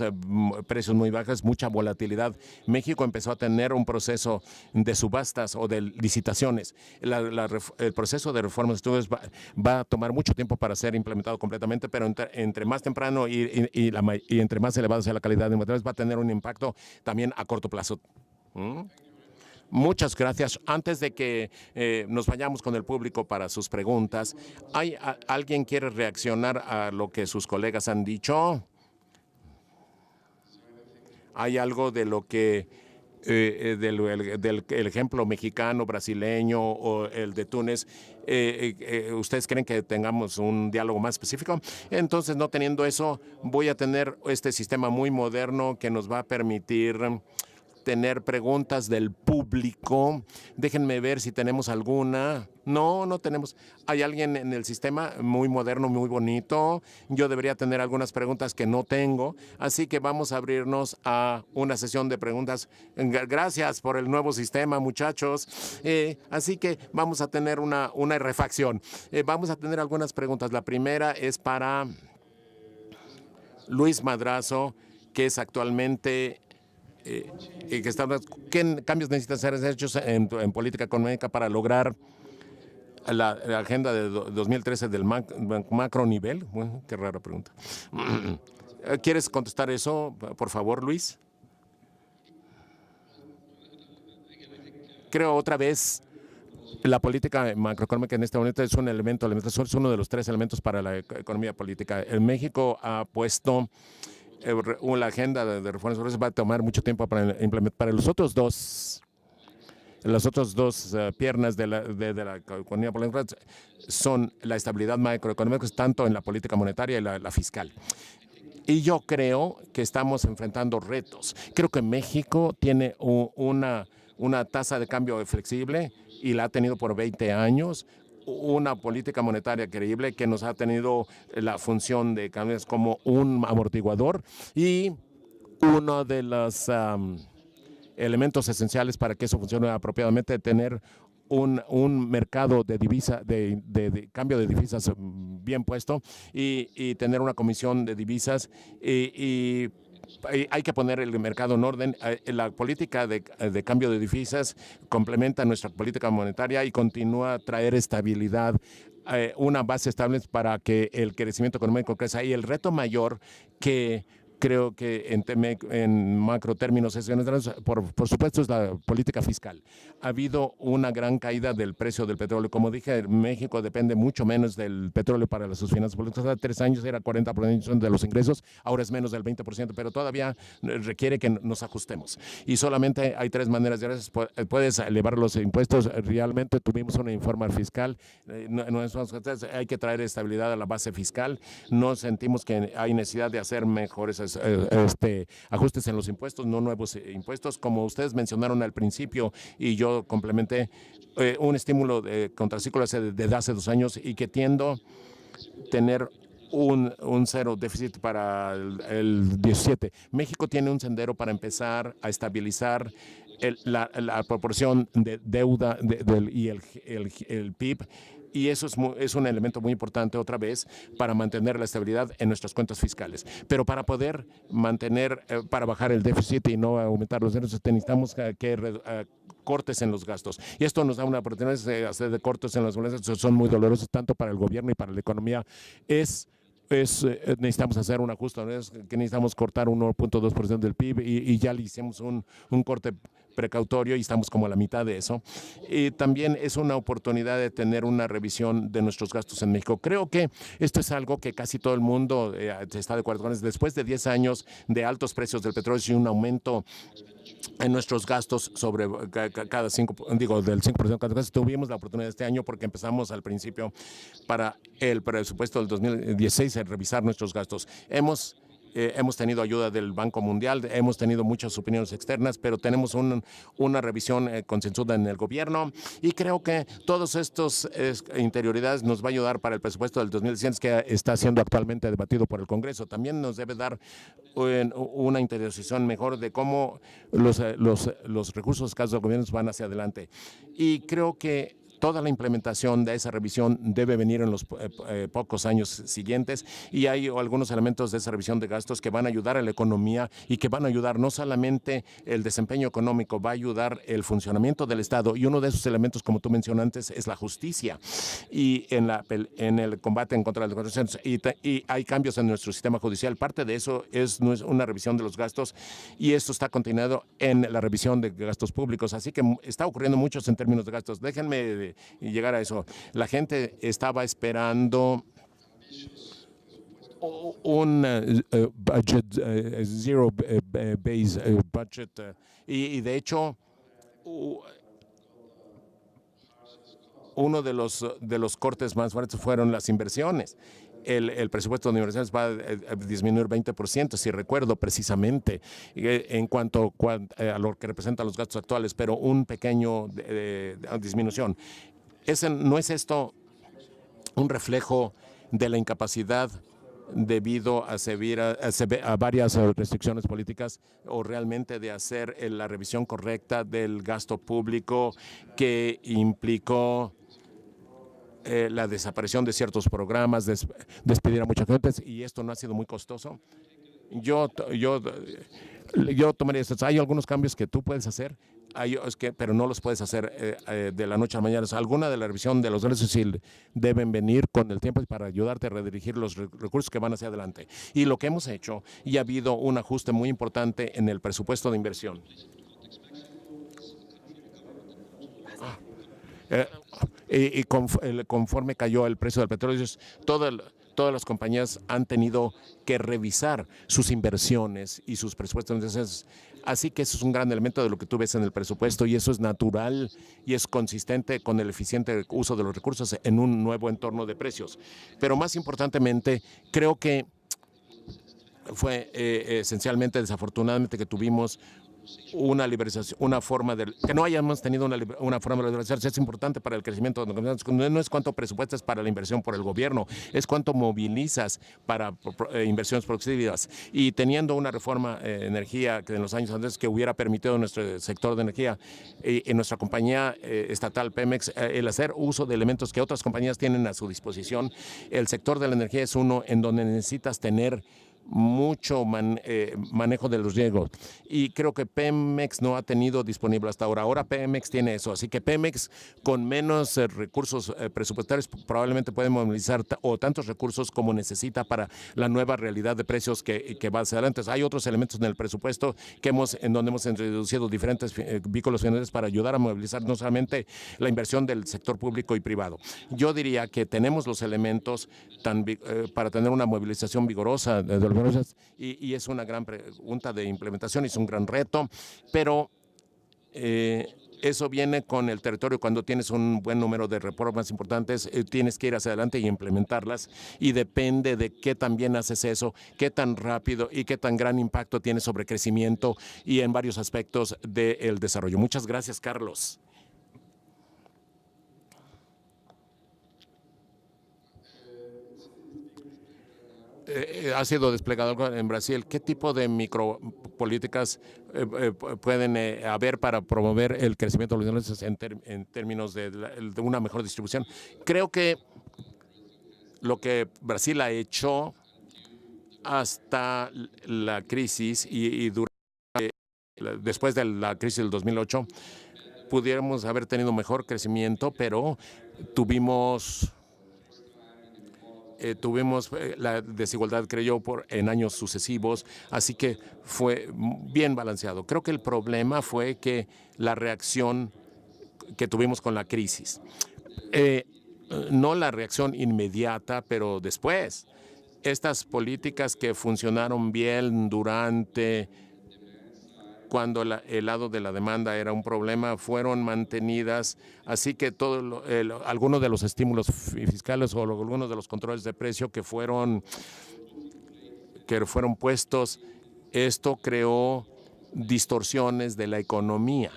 precios muy bajos, mucha volatilidad. México empezó a tener un proceso de subastas o de licitaciones. El proceso de reformas de estudios va a tomar mucho tiempo para ser implementado completamente, pero entre más temprano y entre más elevada sea la calidad de materiales, va a tener un impacto también a corto plazo. Muchas gracias. Antes de que nos vayamos con el público para sus preguntas, ¿alguien quiere reaccionar a lo que sus colegas han dicho? ¿Hay algo de lo que del ejemplo mexicano, brasileño o el de Túnez, ustedes creen que tengamos un diálogo más específico? Entonces, no teniendo eso, voy a tener este sistema muy moderno que nos va a permitir tener preguntas del público. Déjenme ver si tenemos alguna. No tenemos. Hay alguien en el sistema muy moderno, muy bonito. Yo debería tener algunas preguntas que no tengo. Así que vamos a abrirnos a una sesión de preguntas. Gracias por el nuevo sistema, muchachos. Así que vamos a tener una refacción. Vamos a tener algunas preguntas. La primera es para Luis Madrazo, que es actualmente ¿qué cambios necesitan ser hechos en política económica para lograr la agenda de 2013 del macro nivel? Bueno, qué rara pregunta. ¿Quieres contestar eso, por favor, Luis? Creo otra vez la política macroeconómica en este momento es un elemento, es uno de los 3 elementos para la economía política. México ha puesto la agenda de reformas va a tomar mucho tiempo para implementar. Para las otras dos piernas de la economía política son la estabilidad macroeconómica, tanto en la política monetaria y la fiscal. Y yo creo que estamos enfrentando retos. Creo que México tiene una tasa de cambio flexible y la ha tenido por 20 años. Una política monetaria creíble que nos ha tenido la función de cambios como un amortiguador y uno de los elementos esenciales para que eso funcione apropiadamente, tener un mercado de divisa, de cambio de divisas bien puesto y tener una comisión de divisas y hay que poner el mercado en orden. La política de cambio de divisas complementa nuestra política monetaria y continúa a traer estabilidad, una base estable para que el crecimiento económico crezca. Y el reto mayor que creo que en macro términos por supuesto es la política fiscal. Ha habido una gran caída del precio del petróleo. Como dije, México depende mucho menos del petróleo para sus finanzas públicas. Hace 3 años era 40% de los ingresos, ahora es menos del 20%, pero todavía requiere que nos ajustemos. Y solamente hay 3 maneras de hacer. Puedes elevar los impuestos. Realmente tuvimos una informe fiscal. Hay que traer estabilidad a la base fiscal. No sentimos que hay necesidad de hacer mejores ajustes en los impuestos, no nuevos impuestos, como ustedes mencionaron al principio y yo complementé, un estímulo contracíclico desde hace 2 años y que tiendo a tener un cero déficit para el 17. México tiene un sendero para empezar a estabilizar la proporción de deuda y el PIB. Y eso es un elemento muy importante otra vez para mantener la estabilidad en nuestras cuentas fiscales. Pero para poder para bajar el déficit y no aumentar los ingresos, necesitamos cortes en los gastos. Y esto nos da una oportunidad de hacer cortes en los gastos. Son muy dolorosos tanto para el gobierno y para la economía. Necesitamos hacer un ajuste, ¿no? Que necesitamos cortar 1.2% del PIB y ya le hicimos un corte precautorio y estamos como a la mitad de eso. Y también es una oportunidad de tener una revisión de nuestros gastos en México. Creo que esto es algo que casi todo el mundo está de acuerdo con eso. Después de 10 años de altos precios del petróleo y un aumento en nuestros gastos sobre cada 5%, del 5% cada gasto, tuvimos la oportunidad este año porque empezamos al principio para el presupuesto del 2016 a revisar nuestros gastos. Hemos tenido ayuda del Banco Mundial, hemos tenido muchas opiniones externas, pero tenemos una revisión consensuada en el gobierno y creo que todas estas interioridades nos va a ayudar para el presupuesto del 2016 que está siendo actualmente debatido por el Congreso. También nos debe dar una interiorización mejor de cómo los recursos escasos del gobierno van hacia adelante. Y creo que toda la implementación de esa revisión debe venir en los pocos años siguientes y hay algunos elementos de esa revisión de gastos que van a ayudar a la economía y que van a ayudar no solamente el desempeño económico, va a ayudar el funcionamiento del Estado y uno de esos elementos, como tú mencionaste, es la justicia y en el combate en contra de las corrupciones y hay cambios en nuestro sistema judicial. Parte de eso es una revisión de los gastos y esto está contenido en la revisión de gastos públicos, así que está ocurriendo mucho en términos de gastos. Déjenme llegar a eso. La gente estaba esperando un budget, zero base budget, y de hecho uno de los cortes más fuertes fueron las inversiones. El presupuesto de universidades va a disminuir 20%, si recuerdo precisamente, en cuanto a lo que representan los gastos actuales, pero un pequeño disminución. ¿No es esto un reflejo de la incapacidad debido a varias restricciones políticas o realmente de hacer la revisión correcta del gasto público que implicó la desaparición de ciertos programas, despedir a mucha gente y esto no ha sido muy costoso? Yo tomaría esto. Hay algunos cambios que tú puedes hacer, pero no los puedes hacer de la noche a la mañana. Alguna de la revisión de los ingresos sí deben venir con el tiempo para ayudarte a redirigir los recursos que van hacia adelante. Y lo que hemos hecho, y ha habido un ajuste muy importante en el presupuesto de inversión. Y conforme cayó el precio del petróleo, todas las compañías han tenido que revisar sus inversiones y sus presupuestos. Entonces, así que eso es un gran elemento de lo que tú ves en el presupuesto y eso es natural y es consistente con el eficiente uso de los recursos en un nuevo entorno de precios. Pero más importantemente, creo que fue esencialmente, desafortunadamente, que tuvimos una liberalización, que no hayamos tenido una forma de liberalización. Es importante para el crecimiento. No es cuánto presupuestas para la inversión por el gobierno, es cuánto movilizas para inversiones productivas. Y teniendo una reforma energía que en los años antes que hubiera permitido nuestro sector de energía en nuestra compañía estatal Pemex el hacer uso de elementos que otras compañías tienen a su disposición. El sector de la energía es uno en donde necesitas tener mucho manejo de los riesgos. Y creo que Pemex no ha tenido disponible hasta ahora. Ahora Pemex tiene eso. Así que Pemex, con menos recursos presupuestarios, probablemente puede movilizar tantos recursos como necesita para la nueva realidad de precios que va hacia adelante. Hay otros elementos en el presupuesto en donde hemos introducido diferentes vínculos financieros para ayudar a movilizar no solamente la inversión del sector público y privado. Yo diría que tenemos los elementos para tener una movilización vigorosa de los y es una gran pregunta de implementación, es un gran reto, pero eso viene con el territorio. Cuando tienes un buen número de reformas importantes, tienes que ir hacia adelante y implementarlas, y depende de qué tan bien haces eso, qué tan rápido y qué tan gran impacto tiene sobre crecimiento y en varios aspectos del desarrollo. Muchas gracias, Carlos. Ha sido desplegado en Brasil. ¿Qué tipo de micropolíticas pueden haber para promover el crecimiento de los negocios en términos de una mejor distribución? Creo que lo que Brasil ha hecho hasta la crisis y después de la crisis del 2008, pudiéramos haber tenido mejor crecimiento, pero tuvimos la desigualdad, creo yo, en años sucesivos, así que fue bien balanceado. Creo que el problema fue que la reacción que tuvimos con la crisis, no la reacción inmediata, pero después, estas políticas que funcionaron bien cuando el lado de la demanda era un problema, fueron mantenidas, así que algunos de los estímulos fiscales o algunos de los controles de precio que fueron puestos, esto creó distorsiones de la economía.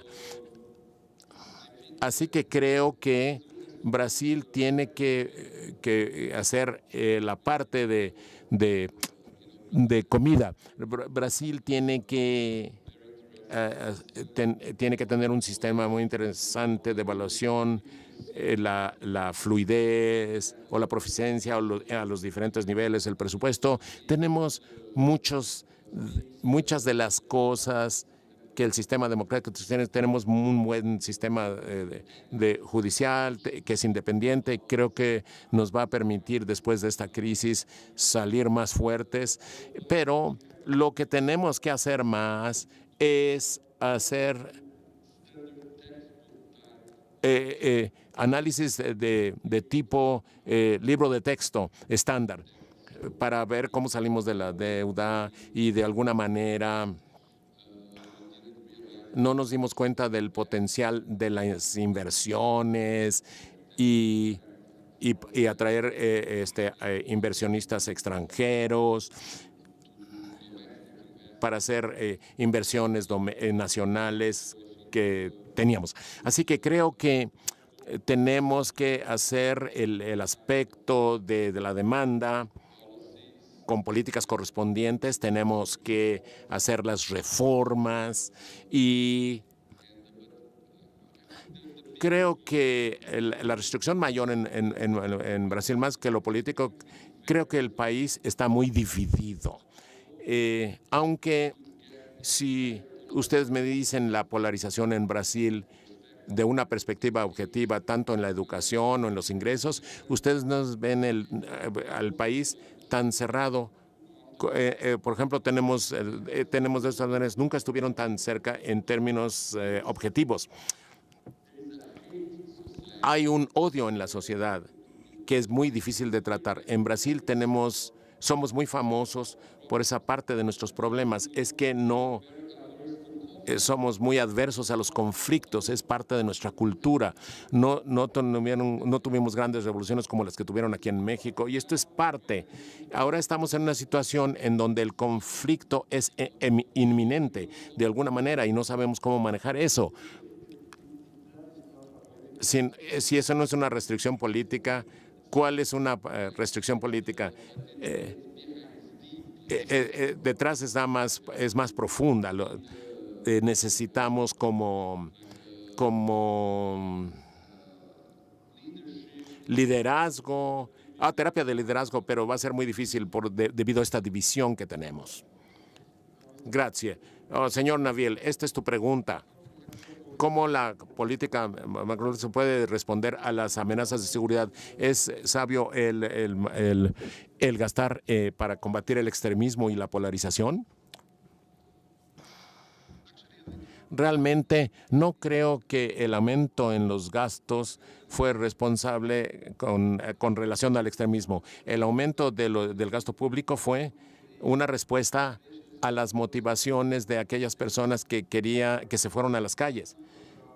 Así que creo que Brasil tiene que hacer la parte de comida. Brasil tiene que tener un sistema muy interesante de evaluación, la fluidez o la proficiencia a los diferentes niveles del presupuesto. Tenemos muchas de las cosas que el sistema democrático tiene. Tenemos un buen sistema de judicial que es independiente. Creo que nos va a permitir después de esta crisis salir más fuertes, pero lo que tenemos que hacer más es hacer análisis de tipo libro de texto estándar para ver cómo salimos de la deuda, y de alguna manera no nos dimos cuenta del potencial de las inversiones y atraer inversionistas extranjeros para hacer inversiones nacionales que teníamos. Así que creo que tenemos que hacer el aspecto de la demanda con políticas correspondientes. Tenemos que hacer las reformas, y creo que la restricción mayor en Brasil, más que lo político, creo que el país está muy dividido. Aunque si ustedes me dicen la polarización en Brasil de una perspectiva objetiva, tanto en la educación o en los ingresos, ustedes no ven al país tan cerrado. Por ejemplo, tenemos de estas maneras, nunca estuvieron tan cerca en términos objetivos. Hay un odio en la sociedad que es muy difícil de tratar. En Brasil somos muy famosos por esa parte de nuestros problemas. Es que no somos muy adversos a los conflictos, es parte de nuestra cultura. No tuvimos grandes revoluciones como las que tuvieron aquí en México, y esto es parte. Ahora estamos en una situación en donde el conflicto es inminente de alguna manera y no sabemos cómo manejar eso. Si eso no es una restricción política, ¿cuál es una restricción política? Detrás es más profunda. Necesitamos como liderazgo, terapia de liderazgo, pero va a ser muy difícil debido a esta división que tenemos. Gracias. Señor Naviel, esta es tu pregunta. ¿Cómo la política macro se puede responder a las amenazas de seguridad? ¿Es sabio el gastar para combatir el extremismo y la polarización? Realmente no creo que el aumento en los gastos fue responsable con relación al extremismo. El aumento del gasto público fue una respuesta a las motivaciones de aquellas personas que se fueron a las calles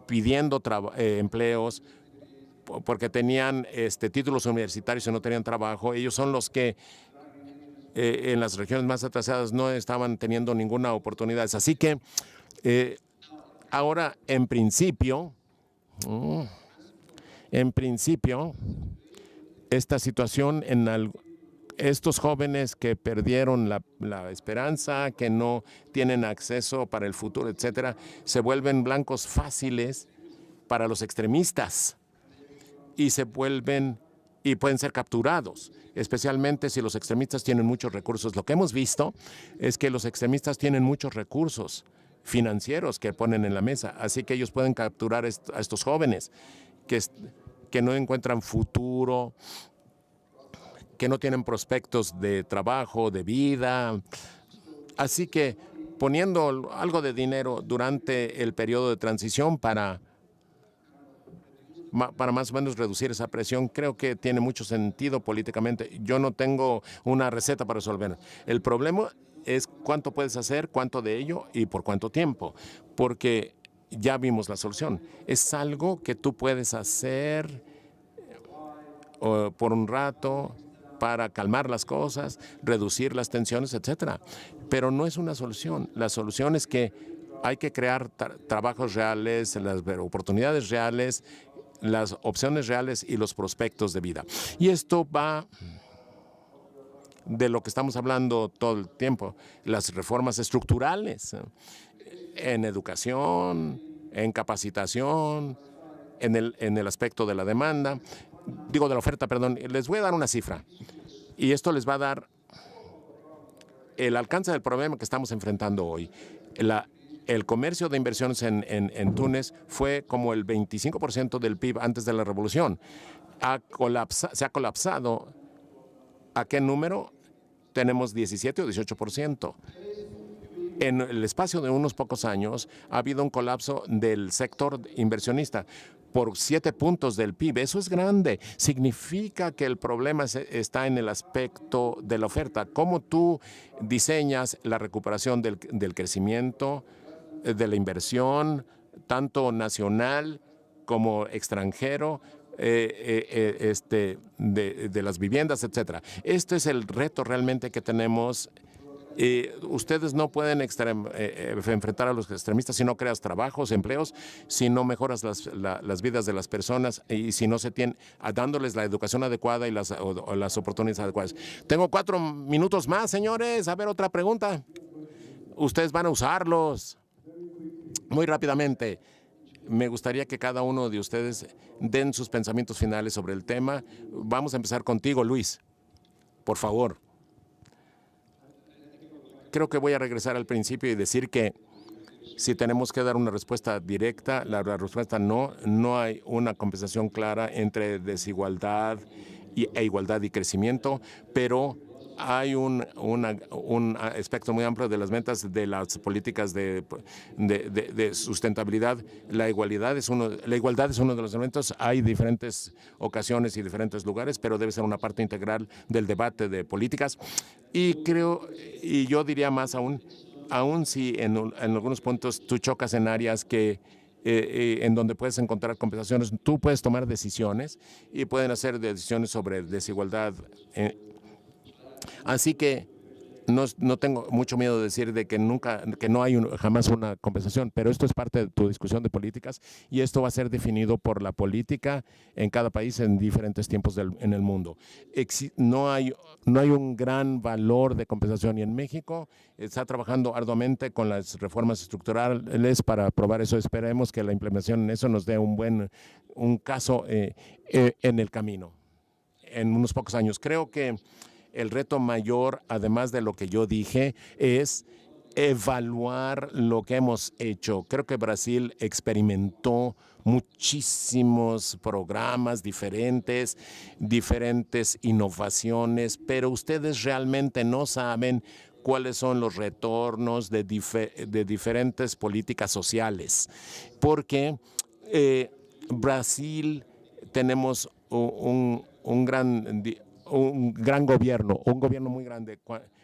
pidiendo empleos porque tenían títulos universitarios y no tenían trabajo. Ellos son los que en las regiones más atrasadas no estaban teniendo ninguna oportunidad. Así que ahora, en principio, esta situación estos jóvenes que perdieron la esperanza, que no tienen acceso para el futuro, etcétera, se vuelven blancos fáciles para los extremistas y pueden ser capturados, especialmente si los extremistas tienen muchos recursos. Lo que hemos visto es que los extremistas tienen muchos recursos financieros que ponen en la mesa, así que ellos pueden capturar a estos jóvenes que no encuentran futuro, que no tienen prospectos de trabajo, de vida. Así que poniendo algo de dinero durante el periodo de transición para más o menos reducir esa presión, creo que tiene mucho sentido políticamente. Yo no tengo una receta para resolver. El problema es cuánto puedes hacer, cuánto de ello y por cuánto tiempo, porque ya vimos la solución. Es algo que tú puedes hacer por un rato, para calmar las cosas, reducir las tensiones, etcétera. Pero no es una solución. La solución es que hay que crear trabajos reales, las oportunidades reales, las opciones reales y los prospectos de vida. Y esto va de lo que estamos hablando todo el tiempo, las reformas estructurales en educación, en capacitación, en el aspecto de la demanda. De la oferta, perdón. Les voy a dar una cifra y esto les va a dar el alcance del problema que estamos enfrentando hoy. El comercio de inversiones en Túnez fue como el 25% del PIB antes de la revolución. Se ha colapsado. ¿A qué número? Tenemos 17 o 18%. En el espacio de unos pocos años ha habido un colapso del sector inversionista por 7 puntos del PIB. Eso es grande. Significa que el problema está en el aspecto de la oferta. Cómo tú diseñas la recuperación del crecimiento, de la inversión, tanto nacional como extranjero, de las viviendas, etcétera. Este es el reto realmente que tenemos. Ustedes no pueden enfrentar a los extremistas si no creas trabajos, empleos, si no mejoras las vidas de las personas y si no se tiene dándoles la educación adecuada y las oportunidades adecuadas. Tengo 4 minutos más, señores. A ver, otra pregunta. Ustedes van a usarlos muy rápidamente. Me gustaría que cada uno de ustedes den sus pensamientos finales sobre el tema. Vamos a empezar contigo, Luis. Por favor. Creo que voy a regresar al principio y decir que si tenemos que dar una respuesta directa, la respuesta no hay una compensación clara entre desigualdad e igualdad y crecimiento, pero hay un espectro muy amplio de las metas de las políticas de sustentabilidad. La igualdad es uno de los elementos. Hay diferentes ocasiones y diferentes lugares, pero debe ser una parte integral del debate de políticas. Y yo diría más aún si en algunos puntos tú chocas en áreas en donde puedes encontrar compensaciones, tú puedes tomar decisiones y pueden hacer decisiones sobre desigualdad. Así que no tengo mucho miedo de decir de que no hay jamás una compensación, pero esto es parte de tu discusión de políticas y esto va a ser definido por la política en cada país en diferentes tiempos en el mundo. No hay un gran valor de compensación y en México está trabajando arduamente con las reformas estructurales para probar eso. Esperemos que la implementación en eso nos dé un caso en el camino. en unos pocos años. Creo que el reto mayor, además de lo que yo dije, es evaluar lo que hemos hecho. Creo que Brasil experimentó muchísimos programas diferentes innovaciones, pero ustedes realmente no saben cuáles son los retornos de diferentes políticas sociales, porque Brasil tenemos un gran gobierno, un gobierno muy grande.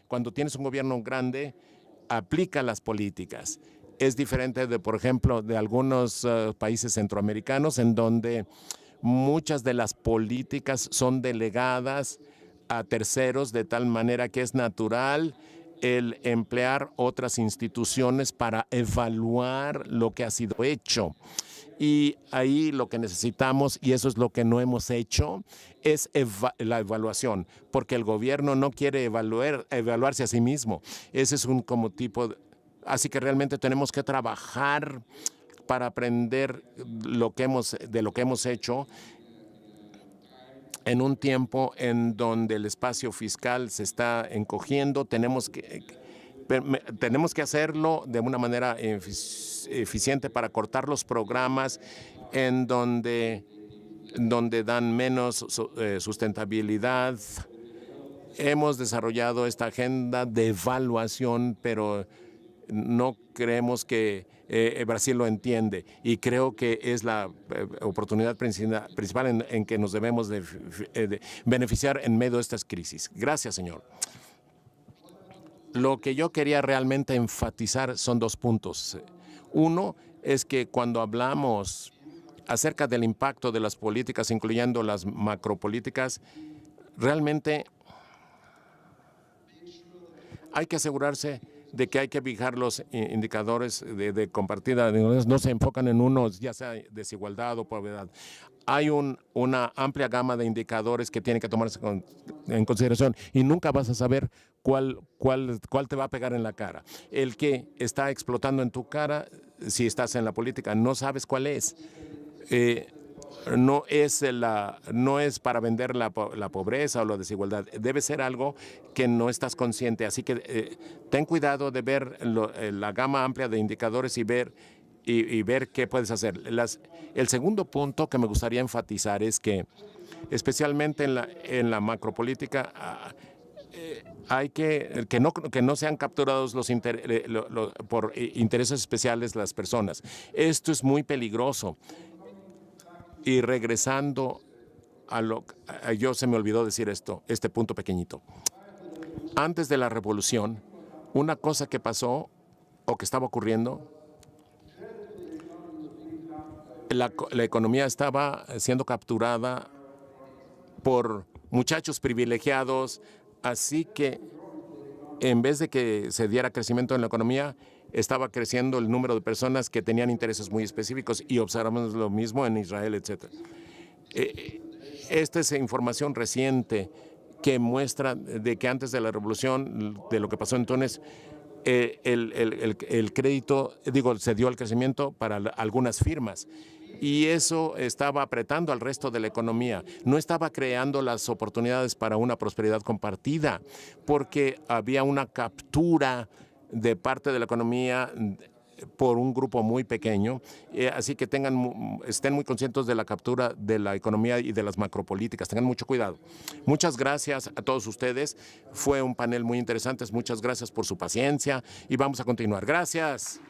Cuando tienes un gobierno grande, aplica las políticas. Es diferente de, por ejemplo, de algunos países centroamericanos en donde muchas de las políticas son delegadas a terceros de tal manera que es natural el emplear otras instituciones para evaluar lo que ha sido hecho. Y ahí lo que necesitamos, y eso es lo que no hemos hecho, es la evaluación, porque el gobierno no quiere evaluarse a sí mismo. Ese es un como tipo así que realmente tenemos que trabajar para aprender de lo que hemos hecho en un tiempo en donde el espacio fiscal se está encogiendo. Tenemos que hacerlo de una manera eficiente para cortar los programas en donde dan menos sustentabilidad. Hemos desarrollado esta agenda de evaluación, pero no creemos que Brasil lo entiende, y creo que es la oportunidad principal en que nos debemos de beneficiar en medio de estas crisis. Gracias, señor. Lo que yo quería realmente enfatizar son dos puntos. Uno es que cuando hablamos acerca del impacto de las políticas, incluyendo las macropolíticas, realmente hay que asegurarse de que hay que fijar los indicadores de compartida, no se enfocan en unos, ya sea desigualdad o pobreza. Hay una amplia gama de indicadores que tienen que tomarse en consideración, y nunca vas a saber cuál te va a pegar en la cara. El que está explotando en tu cara, si estás en la política, no sabes cuál es. No es para vender la pobreza o la desigualdad. Debe ser algo que no estás consciente. Así que ten cuidado de ver la gama amplia de indicadores y ver qué puedes hacer. El segundo punto que me gustaría enfatizar es que, especialmente en la macropolítica, hay que no sean capturados por intereses especiales las personas. Esto es muy peligroso. Y regresando yo se me olvidó decir este punto pequeñito. Antes de la revolución, una cosa que pasó o que estaba ocurriendo, la economía estaba siendo capturada por muchachos privilegiados, así que en vez de que se diera crecimiento en la economía, estaba creciendo el número de personas que tenían intereses muy específicos, y observamos lo mismo en Israel, etc. Esta es información reciente que muestra de que antes de la revolución, de lo que pasó en Túnez, el crédito, se dio el crecimiento para algunas firmas, y eso estaba apretando al resto de la economía. No estaba creando las oportunidades para una prosperidad compartida, porque había una captura de parte de la economía por un grupo muy pequeño. Así que estén muy conscientes de la captura de la economía y de las macropolíticas. Tengan mucho cuidado. Muchas gracias a todos ustedes. Fue un panel muy interesante. Muchas gracias por su paciencia y vamos a continuar. Gracias.